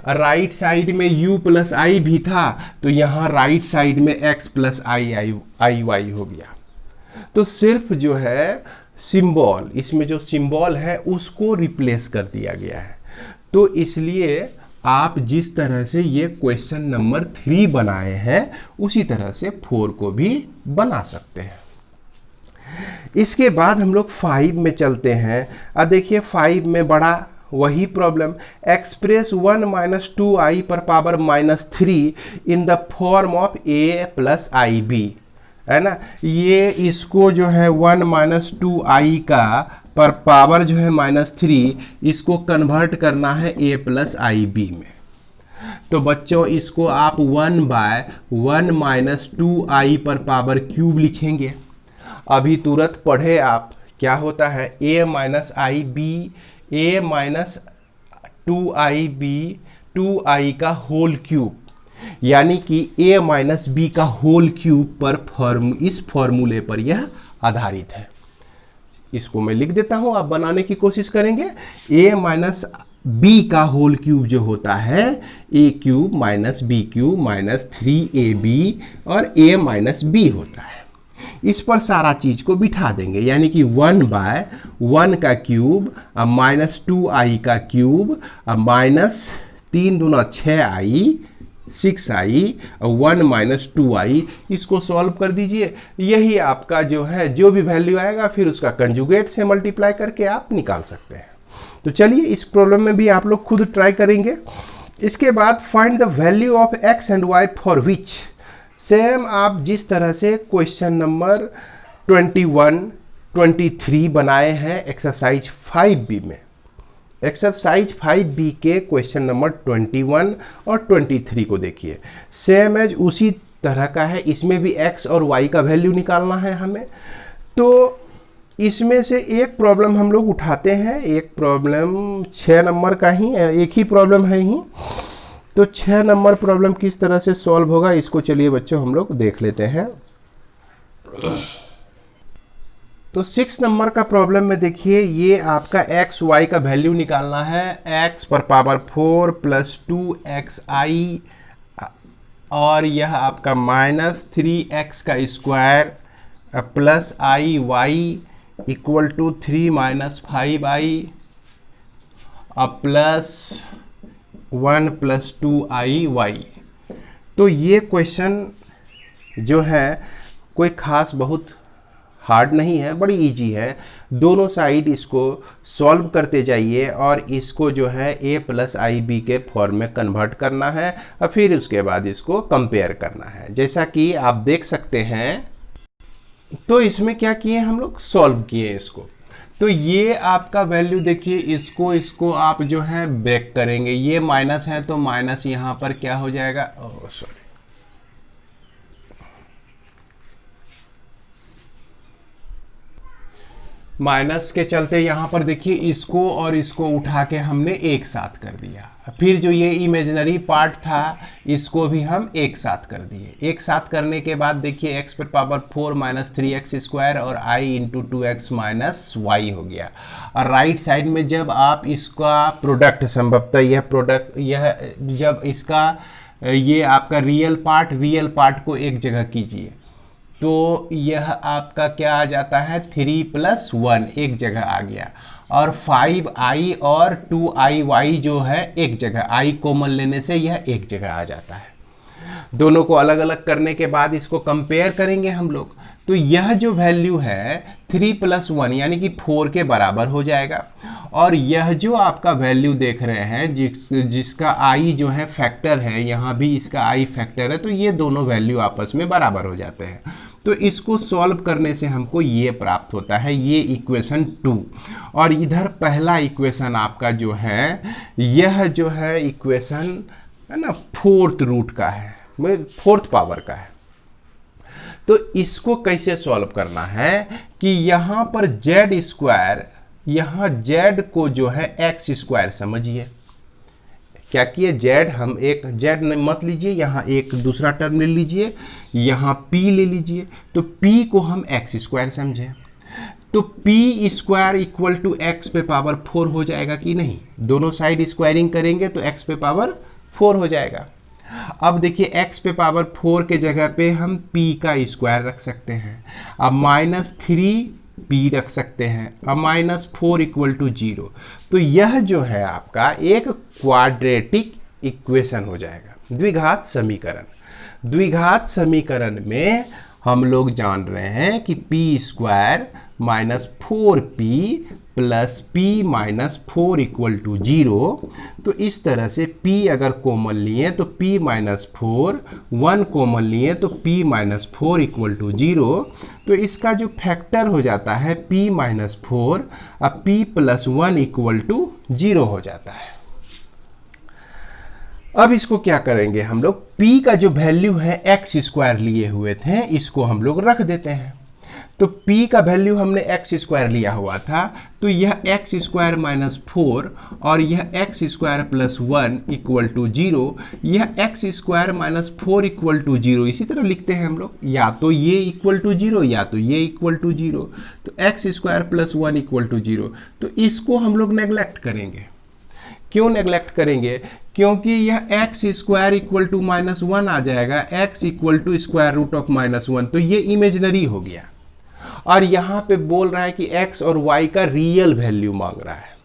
राइट साइड में u + i भी था, तो यहाँ राइट साइड में x + iy हो गया। तो सिर्फ जो है सिंबल, इसमें जो सिंबल है उसको रिप्लेस कर दिया गया है। तो इसलिए आप जिस तरह से ये क्वेश्चन नंबर 3 बनाए हैं, उसी तरह से 4 को भी बना सकते हैं। इसके बाद हम लोग 5 में चलते हैं। अब देखिए 5 में बड़ा वही प्रॉब्लम, एक्सप्रेस 1 - 2i पर power -3 in the form of a + ib, है ना। ये इसको जो है 1 - 2i का पर पावर जो है -3, इसको कन्वर्ट करना है a + ib में। तो बच्चों इसको आप 1/1 - 2i पर पावर क्यूब लिखेंगे। अभी तुरंत पढ़े आप, क्या होता है a minus i b, a minus 2IB 2I का होल क्यूब, यानी कि a माइनस बी का होल क्यूब पर इस फॉर्मूले पर यह आधारित है। इसको मैं लिख देता हूं, आप बनाने की कोशिश करेंगे। a माइनस बी का होल क्यूब जो होता है a cube minus b cube minus 3AB और a माइनस बी होता है। इस पर सारा चीज को बिठा देंगे, यानी कि 1/1 का क्यूब माइनस 2I का क्यूब माइनस 3 दूना 6I 6I 1 माइनस 2I, इसको सॉल्व कर दीजिए। यही आपका जो है, जो भी वैल्यू आएगा फिर उसका कंजुगेट से मल्टीप्लाई करके आप निकाल सकते हैं। तो चलिए इस प्रॉब्लम में भी आप लोग खुद ट्राई करेंगे। इसके बाद find the value of x and y for which, same आप जिस तरह से क्वेश्चन नंबर 21, 23 बनाए हैं एक्सरसाइज 5B में। एक्सरसाइज 5B के क्वेश्चन नंबर 21 और 23 को देखिए, सेम एज उसी तरह का है। इसमें भी x और y का वैल्यू निकालना है हमें। तो इसमें से एक प्रॉब्लम हम लोग उठाते हैं, एक प्रॉब्लम 6 नंबर का ही, एक ही प्रॉब्लम है ही। तो 6 नंबर प्रॉब्लम किस तरह से सॉल्व होगा, इसको चलिए बच्चों हम लोग देख लेते हैं। तो 6 नंबर का प्रॉब्लम में देखिए, ये आपका एक्स वाई का वैल्यू निकालना है। x पर पावर 4 प्लस 2xi और यह आपका माइनस 3x का square plus i y equal to 3 minus 5i plus 1 plus 2i y। तो ये क्वेश्चन जो है कोई खास बहुत हार्ड नहीं है, बड़ी इजी है। दोनों साइड इसको सॉल्व करते जाइए और इसको जो है a प्लस आई बी के फॉर्म में कन्वर्ट करना है और फिर उसके बाद इसको कंपेयर करना है, जैसा कि आप देख सकते हैं। तो इसमें क्या किए हम लोग, सॉल्व किए इसको। तो ये आपका वैल्यू देखिए, इसको आप जो है बैक करेंगे, ये माइनस है तो माइनस यहाँ पर क्या हो जाएगा, सॉरी माइनस के चलते यहाँ पर देखिए इसको और इसको उठा के हमने एक साथ कर दिया। फिर जो ये इमेजिनरी पार्ट था इसको भी हम एक साथ कर दिए। एक साथ करने के बाद देखिए x पर पावर 4 माइनस 3x स्क्वायर और i into 2x minus y हो गया। और राइट साइड में जब आप इसका प्रोडक्ट, संभवतः यह जब इसका ये आपका रियल पार्ट को एक जगह कीजिए तो यह आपका क्या आ जाता है, 3 प्लस 1 एक जगह आ गया और 5i और 2iy जो है एक जगह, i कॉमन लेने से यह एक जगह आ जाता है। दोनों को अलग अलग करने के बाद इसको कंपेयर करेंगे हम लोग। तो यह जो वैल्यू है 3 प्लस 1 यानी कि 4 के बराबर हो जाएगा। और यह जो आपका वैल्यू देख रहे हैं जिसका i जो है फैक्टर है, यहाँ भी इसका i फैक्टर है, तो ये दोनों वैल्यू आपस में बराबर हो जाते हैं। तो इसको सॉल्व करने से हमको ये प्राप्त होता है, ये इक्वेशन 2। और इधर पहला इक्वेशन आपका जो है, यह जो है इक्वेशन है ना 4th रूट का है, 4th पावर का है। तो इसको कैसे सॉल्व करना है कि यहाँ पर जेड स्क्वायर, यहाँ जेड को जो है एक्स स्क्वायर समझिए। क्या किए, जेड हम एक जेड मत लीजिए, यहाँ एक दूसरा टर्म ले लीजिए, यहाँ p ले लीजिए। तो p को हम एक्स स्क्वायर समझें, तो p square equal to x पे पावर 4 हो जाएगा कि नहीं। दोनों साइड स्क्वायरिंग करेंगे तो x पे पावर 4 हो जाएगा। अब देखिए x पे पावर 4 के जगह पे हम p का स्क्वायर रख सकते हैं। अब माइनस 3p रख सकते हैं। अब माइनस 4 इक्वल टू 0। तो यह जो है आपका एक क्वाड्रेटिक इक्वेशन हो जाएगा, द्विघात समीकरण। द्विघात समीकरण में हम लोग जान रहे हैं कि p square minus 4p plus p minus 4 equal to 0। तो इस तरह से p अगर कॉमन लिए तो p माइनस 4, 1 कॉमन लिए तो p माइनस 4 इक्वल टू 0। तो इसका जो फैक्टर हो जाता है p माइनस 4, अब p प्लस 1 इक्वल टू 0 हो जाता है। अब इसको क्या करेंगे हम लोग, p का जो वैल्यू है एक्स स्क्वायर लिए हुए थे, इसको हम लोग रख देते हैं। तो p का वैल्यू हमने एक्स स्क्वायर लिया हुआ था, तो यह एक्स स्क्वायर माइनस 4 और यह x square plus 1 equal to 0, यह x square minus 4 equal to 0 इसी तरह लिखते हैं हम लोग, या तो ये इक्वल टू 0 या तो ये इक्वल टू 0। तो x square plus 1 equal to 0, तो इसको हम लोग नेग्लेक्ट करेंगे। क्यों नेग्लेक्ट करेंगे? क्योंकि यह x square equal to minus 1 आ जाएगा, x equal to square root of minus 1, तो ये इमेजिनरी हो गया। और यहाँ पे बोल रहा है कि x और y का रियल वैल्यू मांग रहा है,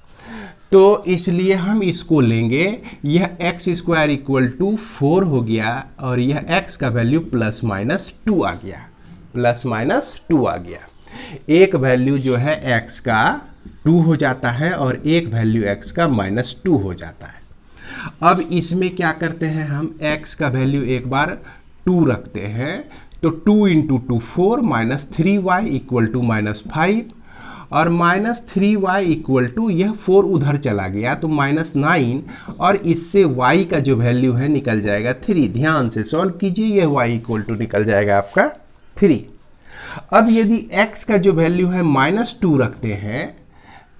तो इसलिए हम इसको लेंगे। यह एक्स स्क्वायर इक्वल टू 4 हो गया और यह x का वैल्यू प्लस माइनस 2 आ गया, प्लस माइनस 2 आ गया। एक वैल्यू जो है x का 2 हो जाता है और एक वैल्यू x का माइनस 2 हो जाता है। अब इसमें क्या करते हैं हम, x का वैल्यू एक बार 2 रखते हैं, तो 2 into 2 4 minus 3y equal to minus 5 और माइनस 3y इक्वल टू यह 4 उधर चला गया तो माइनस 9 और इससे y का जो वैल्यू है निकल जाएगा 3। ध्यान से सॉल्व कीजिए, यह y इक्वल टू निकल जाएगा आपका 3। अब यदि x का जो वैल्यू है माइनस 2 रखते हैं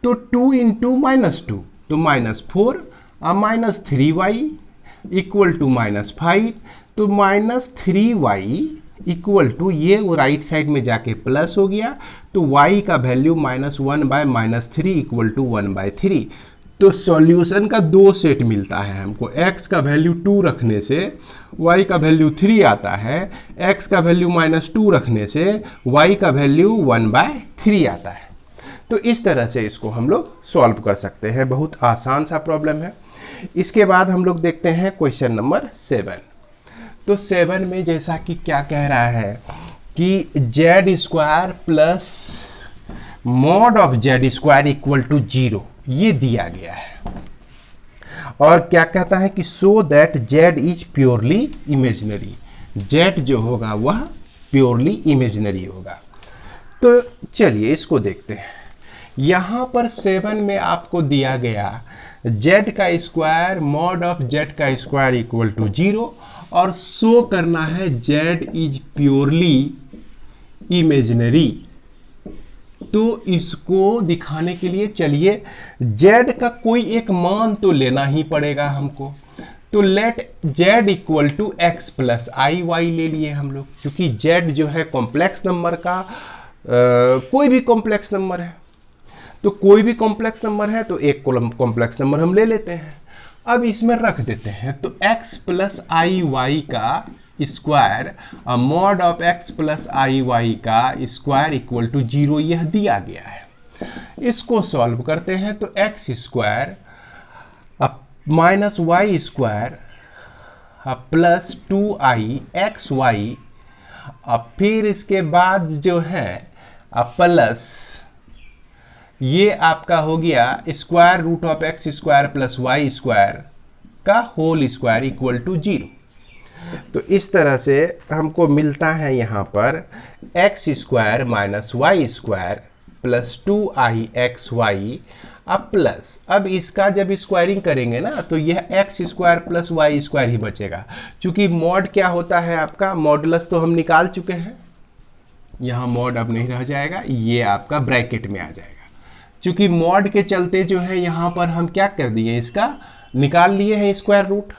तो 2 इंटू माइनस 2 तो माइनस 4 और minus 3y equal to minus 5, तो माइनस 3y इक्वल टू ये वो राइट साइड में जाके प्लस हो गया, तो y का value minus 1 by minus 3 equal to 1 by 3। तो सॉल्यूशन का 2 सेट मिलता है हमको, x का वैल्यू 2 रखने से y का वैल्यू 3 आता है, x का वैल्यू माइनस 2 रखने से y का वैल्यू 1 बाय 3 आता है। तो इस तरह से इसको हम लोग सॉल्व कर सकते हैं, बहुत आसान सा प्रॉब्लम है। इसके बाद हम लोग देखते हैं क्वेश्चन नंबर 7। तो 7 में जैसा कि क्या कह रहा है कि z square plus mod of z square equal to 0 ये दिया गया है, और क्या कहता है कि so that Z is purely imaginary, Z जो होगा वह प्योरली इमेजिनरी होगा। तो चलिए इसको देखते हैं। यहाँ पर 7 में आपको दिया गया जेड का स्क्वायर मॉड ऑफ जेड का स्क्वायर इक्वल टू 0 और शो करना है जेड इज प्योरली इमेजिनरी। तो इसको दिखाने के लिए चलिए जेड का कोई एक मान तो लेना ही पड़ेगा हमको, तो let z equal to x plus i y ले लिए हम लोग, क्योंकि जेड जो है कॉम्प्लेक्स नंबर का कोई भी कॉम्प्लेक्स नंबर है, तो कोई भी कॉम्प्लेक्स नंबर है तो एक कॉम्प्लेक्स नंबर हम ले लेते हैं। अब इसमें रख देते हैं, तो x प्लस आई वाई का square mod of x plus i y का स्क्वायर इक्वल टू 0 यह दिया गया है। इसको सॉल्व करते हैं तो x square minus Y square plus 2i x y, फिर इसके बाद जो है प्लस ये आपका हो गया square root of x square plus Y square का होल स्क्वायर इक्वल टू 0। तो इस तरह से हमको मिलता है यहाँ पर X square minus Y square plus 2i x Y plus, अब इसका जब स्क्वायरिंग करेंगे ना तो यह x square plus Y square ही बचेगा। चूंकि मॉड क्या होता है आपका, मॉडुलस तो हम निकाल चुके हैं, यहाँ मॉड अब नहीं रह जाएगा, ये आपका ब्रैकेट में आ जाएगा। चूंकि मॉड के चलते जो है यहाँ पर हम क्या कर दिए, इसका निकाल लिए हैं स्क्वायर रूट,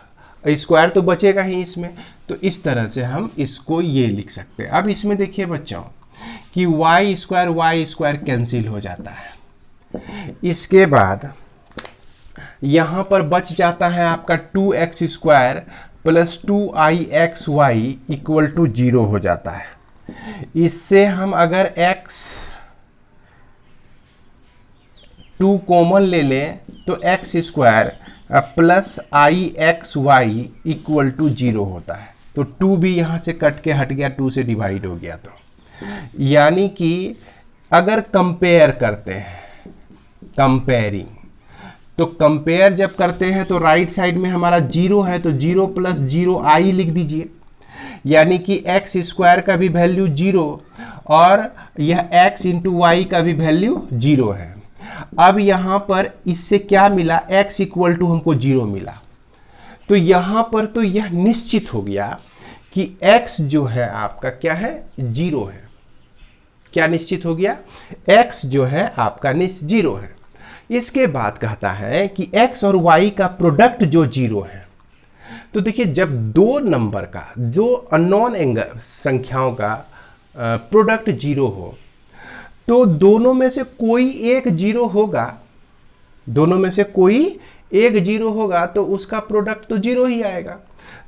स्क्वायर तो बचेगा ही इसमें, तो इस तरह से हम इसको ये लिख सकते हैं। अब इसमें देखिए बच्चों कि वाई स्क्वायर कैंसिल हो जाता है, इसके बाद यहाँ पर बच जाता है आपका 2x square plus 2i x y equal to 0 हो जाता है। इससे हम अगर x 2 कॉमन ले लें तो x square plus i x y equal to 0 होता है, तो 2 भी यहाँ से कट के हट गया, 2 से डिवाइड हो गया। तो यानी कि अगर कंपेयर करते हैं, कंपेयरिंग, तो कंपेयर जब करते हैं तो राइट साइड में हमारा 0 है, तो 0 प्लस 0 आई लिख दीजिए, यानी कि एक्स स्क्वायर का भी वैल्यू 0 और यह x इंटू वाई का भी वैल्यू 0 है। अब यहाँ पर इससे क्या मिला, x इक्वल टू हमको 0 मिला, तो यहाँ पर तो यह निश्चित हो गया कि x जो है आपका क्या है, 0 है। क्या निश्चित हो गया, x जो है आपका 0 है। इसके बाद कहता है कि x और y का प्रोडक्ट जो 0 है। तो देखिए जब दो नंबर का, जो अननोन संख्याओं का प्रोडक्ट 0 हो तो दोनों में से कोई एक 0 होगा, दोनों में से कोई एक 0 होगा तो उसका प्रोडक्ट तो 0 ही आएगा।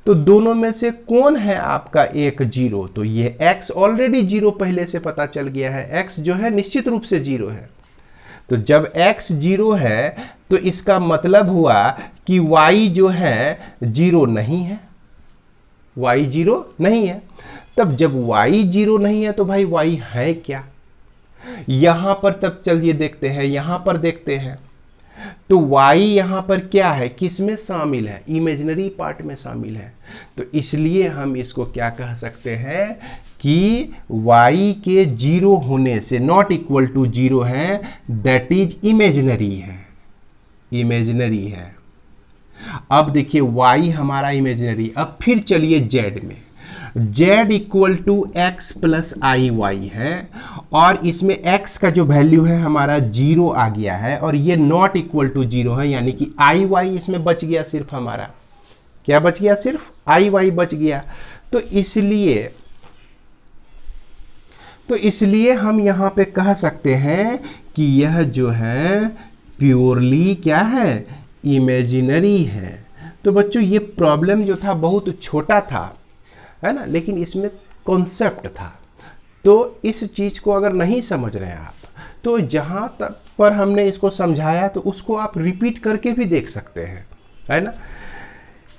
तो दोनों में से कौन है आपका एक 0, तो ये x ऑलरेडी 0 पहले से पता चल गया है, x जो है निश्चित रूप से 0 है। तो जब x 0 है तो इसका मतलब हुआ कि y जो है 0 नहीं है, y 0 नहीं है। तब जब y 0 नहीं है तो भाई y है क्या, यहां पर तब चलिए देखते हैं, यहां पर देखते हैं तो y यहां पर क्या है, किस में शामिल है, इमेजिनरी पार्ट में शामिल है। तो इसलिए हम इसको क्या कह सकते हैं कि y के 0 होने से नॉट इक्वल टू 0 है, दैट इज इमेजिनरी है, इमेजिनरी है। अब देखिए y हमारा इमेजिनरी। अब फिर चलिए z में, z equal to x plus i y है और इसमें x का जो वैल्यू है हमारा 0 आ गया है और ये नॉट इक्वल टू 0 है, यानी कि आई वाई इसमें बच गया, सिर्फ हमारा क्या बच गया, सिर्फ आई वाई बच गया। तो इसलिए हम यहां पे कह सकते हैं कि यह जो है प्योरली क्या है, इमेजिनरी है। तो बच्चों ये प्रॉब्लम जो था बहुत छोटा था, है ना, लेकिन इसमें कॉन्सेप्ट था। तो इस चीज़ को अगर नहीं समझ रहे हैं आप, तो जहाँ तक पर हमने इसको समझाया तो उसको आप रिपीट करके भी देख सकते हैं, है ना।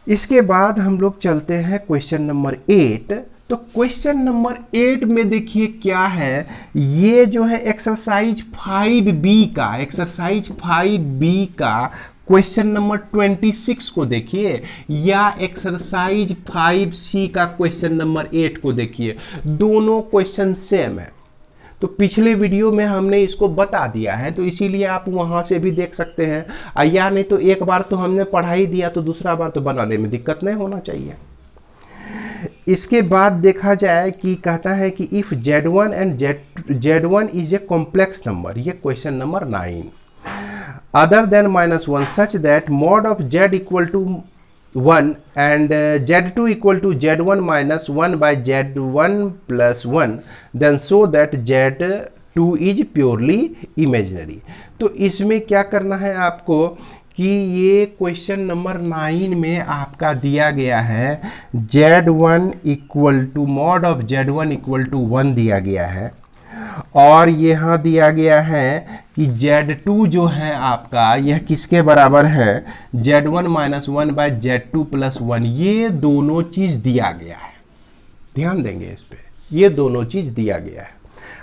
इसके बाद हम लोग चलते हैं क्वेश्चन नंबर 8। तो क्वेश्चन नंबर 8 में देखिए क्या है, ये जो है एक्सरसाइज 5B का, एक्सरसाइज 5B का क्वेश्चन नंबर 26 को देखिए या एक्सरसाइज 5C का क्वेश्चन नंबर 8 को देखिए, दोनों क्वेश्चन सेम है। तो पिछले वीडियो में हमने इसको बता दिया है, तो इसीलिए आप वहां से भी देख सकते हैं, या नहीं तो एक बार तो हमने पढ़ा ही दिया तो दूसरा बार तो बनाने में दिक्कत नहीं होना चाहिए। इसके बाद देखा जाए कि कहता है कि if Z1 and Z1 is a complex number, ये question number 9, other than -1 such that mod of z equal to 1 and z2 equal to z1 minus 1 by z1 plus 1, then show that z2 is purely imaginary। तो इसमें क्या करना है आपको कि ये question number 9 में आपका दिया गया है z1 equal to mod of z1 equal to 1 दिया गया है और यहाँ दिया गया है कि Z2 जो है आपका यह किसके बराबर है, Z1 minus 1 bye Z2 plus 1, ये दोनों चीज़ दिया गया है, ध्यान देंगे इस पे, ये दोनों चीज़ दिया गया है।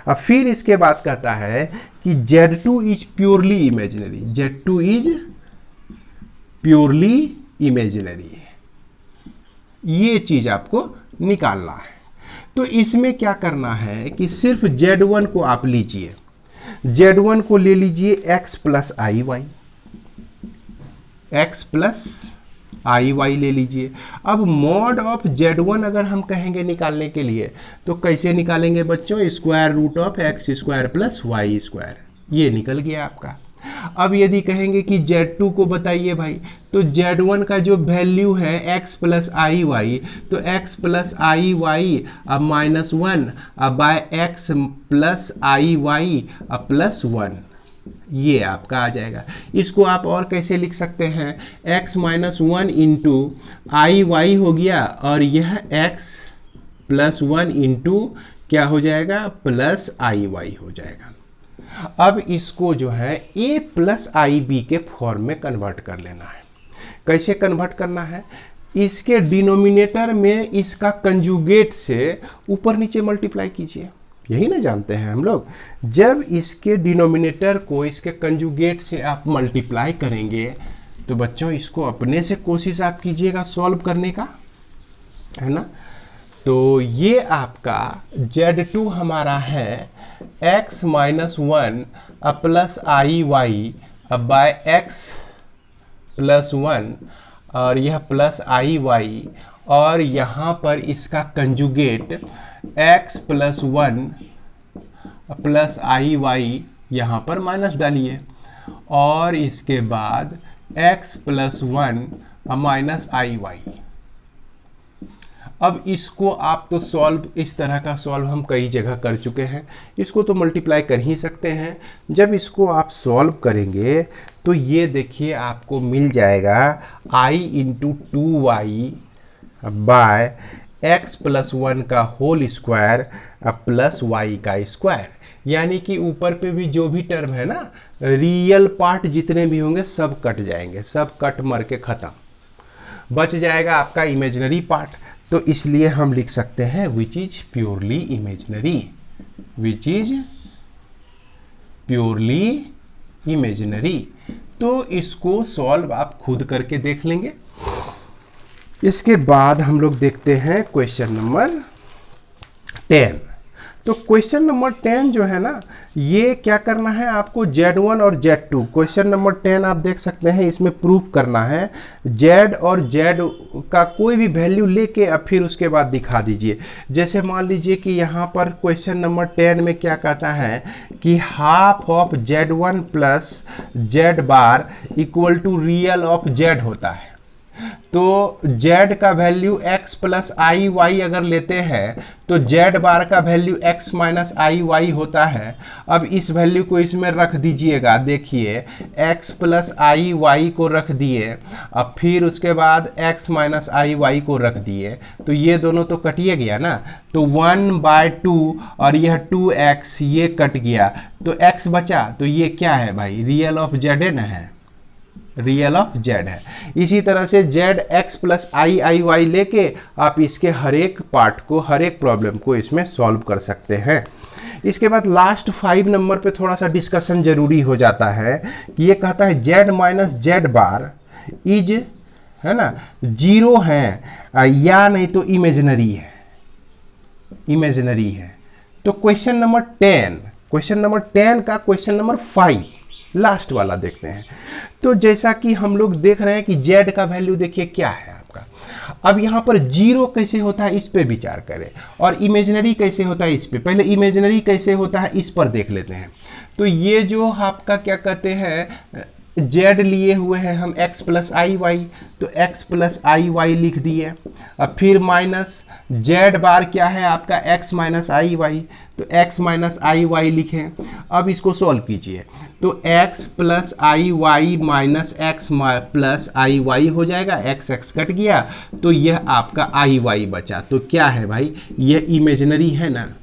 अब फिर इसके बाद कहता है कि Z2 is purely imaginary, Z2 is purely imaginary, ये चीज़ आपको निकालना है। तो इसमें क्या करना है कि सिर्फ Z1 को आप लीजिए, Z1 को ले लीजिए x plus i Y, x plus i y ले लीजिए। अब मॉड ऑफ Z1 अगर हम कहेंगे निकालने के लिए तो कैसे निकालेंगे बच्चों, square root of x square plus Y square, ये निकल गया आपका। अब यदि कहेंगे कि Z2 को बताइए भाई, तो Z1 का जो वैल्यू है x प्लस आई वाई, तो x प्लस आई वाई अब -1 अब bye x plus i Y अब प्लस 1, ये आपका आ जाएगा। इसको आप और कैसे लिख सकते हैं, x माइनस 1 इंटू आई वाई हो गया और यह x प्लस 1 इंटू क्या हो जाएगा, प्लस आई वाई हो जाएगा। अब इसको जो है a प्लस आई बी के फॉर्म में कन्वर्ट कर लेना है। कैसे कन्वर्ट करना है, इसके डिनोमिनेटर में इसका कंजुगेट से ऊपर नीचे मल्टीप्लाई कीजिए, यही ना जानते हैं हम लोग। जब इसके डिनोमिनेटर को इसके कंजुगेट से आप मल्टीप्लाई करेंगे तो बच्चों इसको अपने से कोशिश आप कीजिएगा सॉल्व करने का, है ना। तो ये आपका Z2 हमारा है x माइनस 1 अब प्लस आई वाई अब बाय एक्स प्लस 1 और यह प्लस आई वाई और यहाँ पर इसका conjugate x plus 1 plus i Y यहाँ पर माइनस डालिए, और इसके बाद x plus 1 minus i Y. अब इसको आप तो सॉल्व, इस तरह का सॉल्व हम कई जगह कर चुके हैं, इसको तो मल्टीप्लाई कर ही सकते हैं। जब इसको आप सॉल्व करेंगे तो ये देखिए आपको मिल जाएगा i into 2y by x plus 1 का होल स्क्वायर प्लस y का स्क्वायर। यानी कि ऊपर पे भी जो भी टर्म है ना, रियल पार्ट जितने भी होंगे सब कट जाएंगे, सब कट मर के ख़त्म, बच जाएगा आपका इमेजिनरी पार्ट। तो इसलिए हम लिख सकते हैं which is purely imaginary, which is purely imaginary. तो इसको सॉल्व आप खुद करके देख लेंगे। इसके बाद हम लोग देखते हैं क्वेश्चन नंबर 10। तो क्वेश्चन नंबर 10 जो है ना, ये क्या करना है आपको, Z1 और Z2। क्वेश्चन नंबर 10 आप देख सकते हैं, इसमें प्रूफ करना है Z और Z का कोई भी वैल्यू लेके अब फिर उसके बाद दिखा दीजिए। जैसे मान लीजिए कि यहाँ पर क्वेश्चन नंबर 10 में क्या कहता है कि half of Z1 plus Z bar equal to real of Z होता है। तो z का value x plus i y अगर लेते हैं तो z बार का value x minus i y होता है। अब इस वैल्यू को इसमें रख दीजिएगा, देखिए x प्लस आई वाई को रख दिए, अब फिर उसके बाद x माइनस आई वाई को रख दिए, तो ये दोनों तो कटिए गया ना, तो 1/2 और यह 2x ये कट गया, तो x बचा, तो ये क्या है भाई, रियल ऑफ z न है, रियल ऑफ z है। इसी तरह से z x plus i Y लेके आप इसके हर एक पार्ट को, हर एक प्रॉब्लम को इसमें सॉल्व कर सकते हैं। इसके बाद लास्ट 5 नंबर पे थोड़ा सा डिस्कशन जरूरी हो जाता है कि ये कहता है z minus Z bar is, है ना, 0 है या नहीं तो इमेजिनरी है, इमेजिनरी है। तो क्वेश्चन नंबर 10, क्वेश्चन नंबर 10 का क्वेश्चन नंबर 5 लास्ट वाला देखते हैं। तो जैसा कि हम लोग देख रहे हैं कि z का वैल्यू देखिए क्या है आपका। अब यहाँ पर 0 कैसे होता है इस पे विचार करें, और इमेजिनरी कैसे होता है इस पे। पहले इमेजिनरी कैसे होता है इस पर देख लेते हैं। तो ये जो आपका क्या कहते हैं, z लिए हुए हैं हम x प्लस आई वाई, तो x प्लस आई वाई लिख दिए। अब फिर माइनस z बार क्या है आपका x माइनस आई वाई, तो x माइनस आई वाई लिखें। अब इसको सॉल्व कीजिए, तो x plus i Y minus x plus i Y हो जाएगा, x x कट गया, तो यह आपका आई वाई बचा। तो क्या है भाई, ये इमेजिनरी है ना,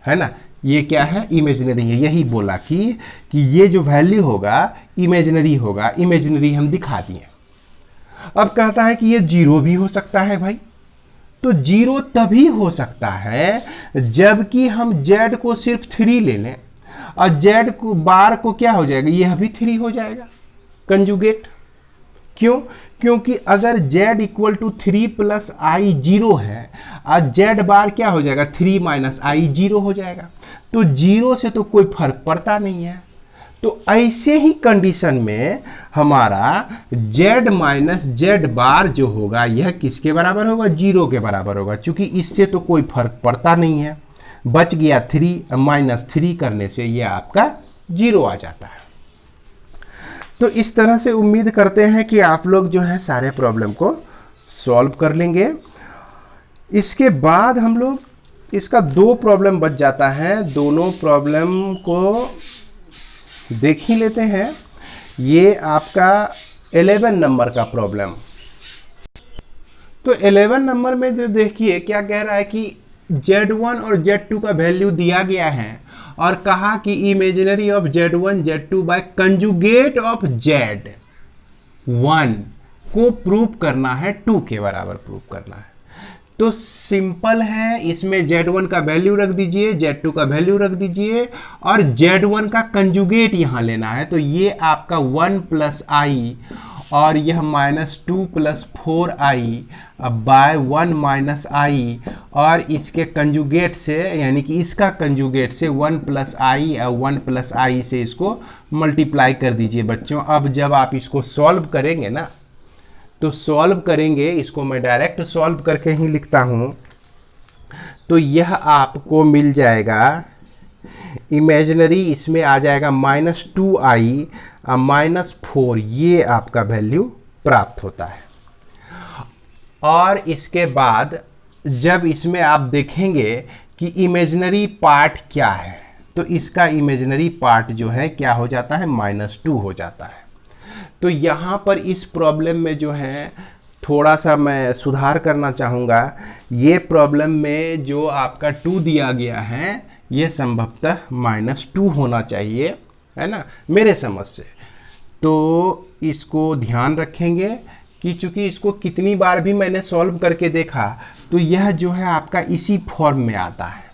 है ना, ये क्या है, इमेजिनरी है। यही बोला कि ये जो वैल्यू होगा इमेजिनरी होगा, इमेजिनरी हम दिखा दिए। अब कहता है कि ये 0 भी हो सकता है भाई, तो 0 तभी हो सकता है जबकि हम z को सिर्फ 3 ले लें, और z को बार को क्या हो जाएगा, यह भी 3 हो जाएगा कंजुगेट। क्यों, क्योंकि अगर z इक्वल टू 3 प्लस आई 0 है और z बार क्या हो जाएगा, 3 माइनस आई 0 हो जाएगा, तो 0 से तो कोई फर्क पड़ता नहीं है। तो ऐसे ही कंडीशन में हमारा z माइनस जेड बार जो होगा यह किसके बराबर होगा, 0 के बराबर होगा। चूंकि इससे तो कोई फर्क पड़ता नहीं है, बच गया 3, माइनस 3 करने से यह आपका 0 आ जाता है। तो इस तरह से उम्मीद करते हैं कि आप लोग जो है सारे प्रॉब्लम को सॉल्व कर लेंगे। इसके बाद हम लोग इसका 2 प्रॉब्लम बच जाता है, दोनों प्रॉब्लम को देख ही लेते हैं। ये आपका 11 नंबर का प्रॉब्लम। तो 11 नंबर में जो देखिए क्या कह रहा है कि Z1 और Z2 का वैल्यू दिया गया है और कहा कि imaginary of Z1 Z2 by conjugate of Z1 को प्रूव करना है, 2 के बराबर प्रूव करना है। तो सिंपल है, इसमें Z1 का वैल्यू रख दीजिए, Z2 का वैल्यू रख दीजिए और Z1 का कंजुगेट यहाँ लेना है। तो ये आपका 1 प्लस आई और यह -2 प्लस 4i बाय 1 माइनस आई, और इसके कंजुगेट से यानी कि इसका कंजुगेट से 1 प्लस आई और 1 प्लस आई से इसको मल्टीप्लाई कर दीजिए बच्चों। अब जब आप इसको सॉल्व करेंगे ना, तो सॉल्व करेंगे, इसको मैं डायरेक्ट सॉल्व करके ही लिखता हूँ, तो यह आपको मिल जाएगा इमेजिनरी इसमें आ जाएगा -2i -4, ये आपका वैल्यू प्राप्त होता है। और इसके बाद जब इसमें आप देखेंगे कि इमेजिनरी पार्ट क्या है, तो इसका इमेजिनरी पार्ट जो है क्या हो जाता है, -2 हो जाता है। तो यहाँ पर इस प्रॉब्लम में जो है थोड़ा सा मैं सुधार करना चाहूँगा। ये प्रॉब्लम में जो आपका 2 दिया गया है ये संभवतः -2 होना चाहिए, है ना, मेरे समझ से। तो इसको ध्यान रखेंगे कि चूंकि इसको कितनी बार भी मैंने सॉल्व करके देखा तो यह जो है आपका इसी फॉर्म में आता है।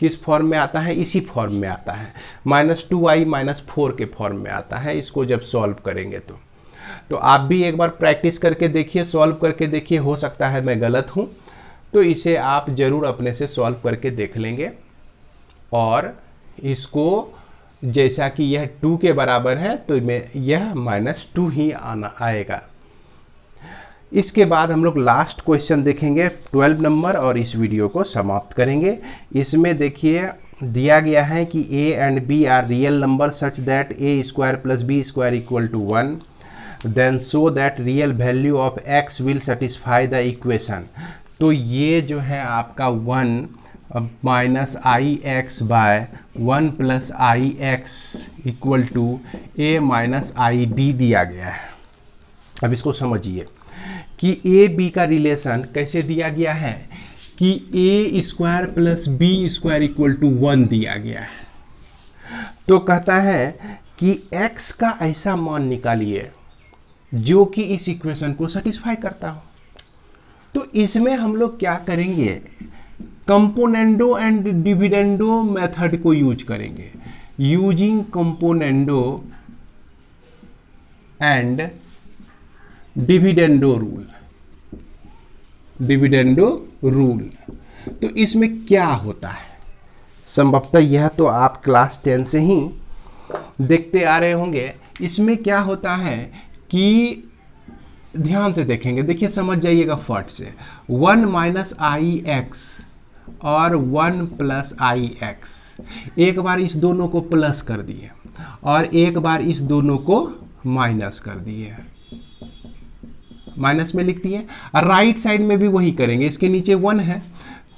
किस फॉर्म में आता है, इसी फॉर्म में आता है, -2i -4 के फॉर्म में आता है इसको जब सॉल्व करेंगे तो आप भी एक बार प्रैक्टिस करके देखिए, सॉल्व करके देखिए, हो सकता है मैं गलत हूँ, तो इसे आप ज़रूर अपने से सॉल्व करके देख लेंगे। और इसको जैसा कि यह 2 के बराबर है तो यह -2 ही आएगा। इसके बाद हम लोग लास्ट क्वेश्चन देखेंगे 12 नंबर और इस वीडियो को समाप्त करेंगे। इसमें देखिए दिया गया है कि a and b are real number such that a² + b² = 1, then so that real value of x will satisfy the equation. तो ये जो है आपका 1 -ix/1 + ix = a - ib दिया गया है। अब इसको समझिए कि ए बी का रिलेशन कैसे दिया गया है कि a² + b² = 1 दिया गया है। तो कहता है कि x का ऐसा मान निकालिए जो कि इस इक्वेशन को सेटिस्फाई करता हो। तो इसमें हम लोग क्या करेंगे, कंपोनेंडो एंड डिविडेंडो मेथड को यूज करेंगे। Using componendo and dividendo rule. तो इसमें क्या होता है, संभवतः यह तो आप क्लास 10 से ही देखते आ रहे होंगे। इसमें क्या होता है कि ध्यान से देखेंगे, देखिए समझ जाइएगा फट से। 1 - ix और 1 + ix, एक बार इस दोनों को प्लस कर दिए और एक बार इस दोनों को माइनस कर दिए, माइनस में लिख दिए। राइट साइड में भी वही करेंगे, इसके नीचे 1 है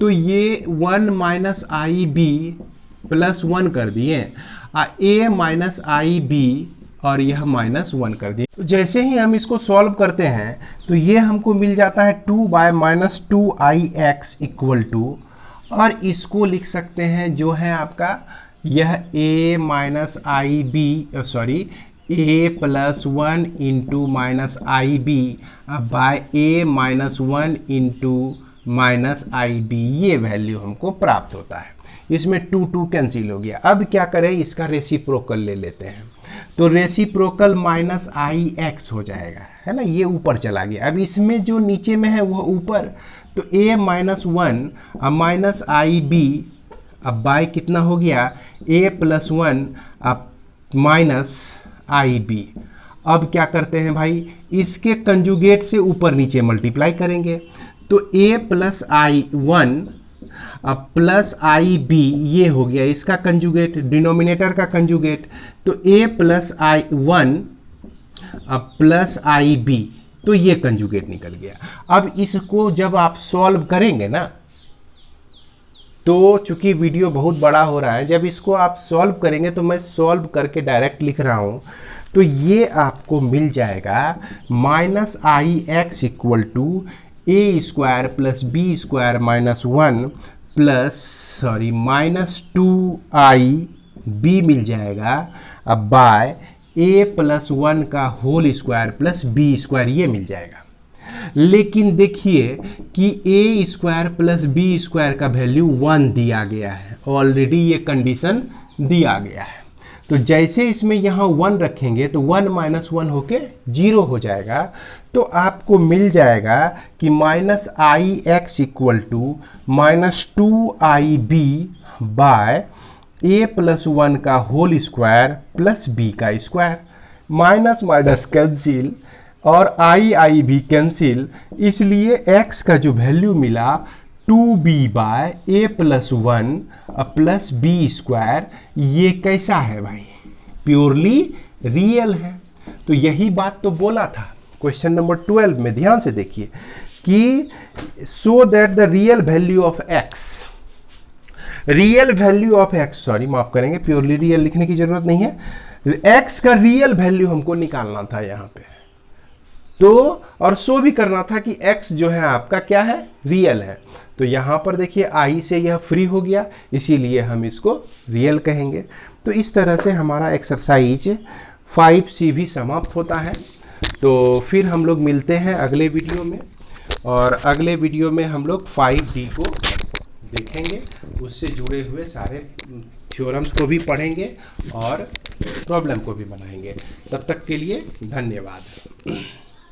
तो ये 1 - ib + 1 कर दिए, a - ib और यह -1 कर दिए। तो जैसे ही हम इसको सॉल्व करते हैं तो ये हमको मिल जाता है 2/-2ix = और इसको लिख सकते हैं जो है आपका यह a - ib a + 1 * -ib by a - 1 * -ib, ये वैल्यू हमको प्राप्त होता है। इसमें 2 कैंसिल हो गया। अब क्या करें, इसका रेसिप्रोकल ले लेते हैं। तो रेसिप्रोकल -ix हो जाएगा, है ना, ये ऊपर चला गया। अब इसमें जो नीचे में है वह ऊपर, तो a - 1 -ib अब बाय कितना हो गया, a + 1 -ib। अब क्या करते हैं भाई, इसके कंजुगेट से ऊपर नीचे मल्टीप्लाई करेंगे। तो a + i1 प्लस ib ये हो गया इसका कंजुगेट, डिनोमिनेटर का कंजुगेट। तो a + i1 प्लस ib, तो ये कंजुगेट निकल गया। अब इसको जब आप सॉल्व करेंगे ना, तो चूंकि वीडियो बहुत बड़ा हो रहा है, जब इसको आप सॉल्व करेंगे तो मैं सॉल्व करके डायरेक्ट लिख रहा हूं, तो ये आपको मिल जाएगा -ix = a² + b² -1 -2ib मिल जाएगा। अब बाय a + 1 का होल स्क्वायर प्लस b², ये मिल जाएगा। लेकिन देखिए कि a² + b² का वैल्यू 1 दिया गया है, ऑलरेडी ये कंडीशन दिया गया है। तो जैसे इसमें यहाँ 1 रखेंगे तो 1 - 1 होके 0 हो जाएगा। तो आपको मिल जाएगा कि -ix = -2ib बाय a + 1 का whole square plus b²। Minus minus cancel और i भी कैंसिल, इसलिए x का जो वैल्यू मिला 2b/a+1 प्लस बी स्क्वायर, ये कैसा है भाई? प्योरली रियल है। तो यही बात तो बोला था क्वेश्चन नंबर 12 में, ध्यान से देखिए कि so that the real value of x, real value of x, sorry माफ करेंगे, प्योरली रियल लिखने की जरूरत नहीं है, एक्स का रियल वैल्यू हमको निकालना था यहां पे। तो और शो भी करना था कि x जो है आपका क्या है? रियल है। तो यहां पर देखिए i से यह फ्री हो गया, इसीलिए हम इसको रियल कहेंगे। तो इस तरह से हमारा एक्सरसाइज 5C भी समाप्त होता है। तो फिर हम लोग मिलते हैं अगले वीडियो में, और अगले वीडियो में हम लोग 5D को देखेंगे, उससे जुड़े हुए सारे थ्योरम्स को भी पढ़ेंगे और प्रॉब्लम को भी बनाएंगे। तब तक के लिए धन्यवाद।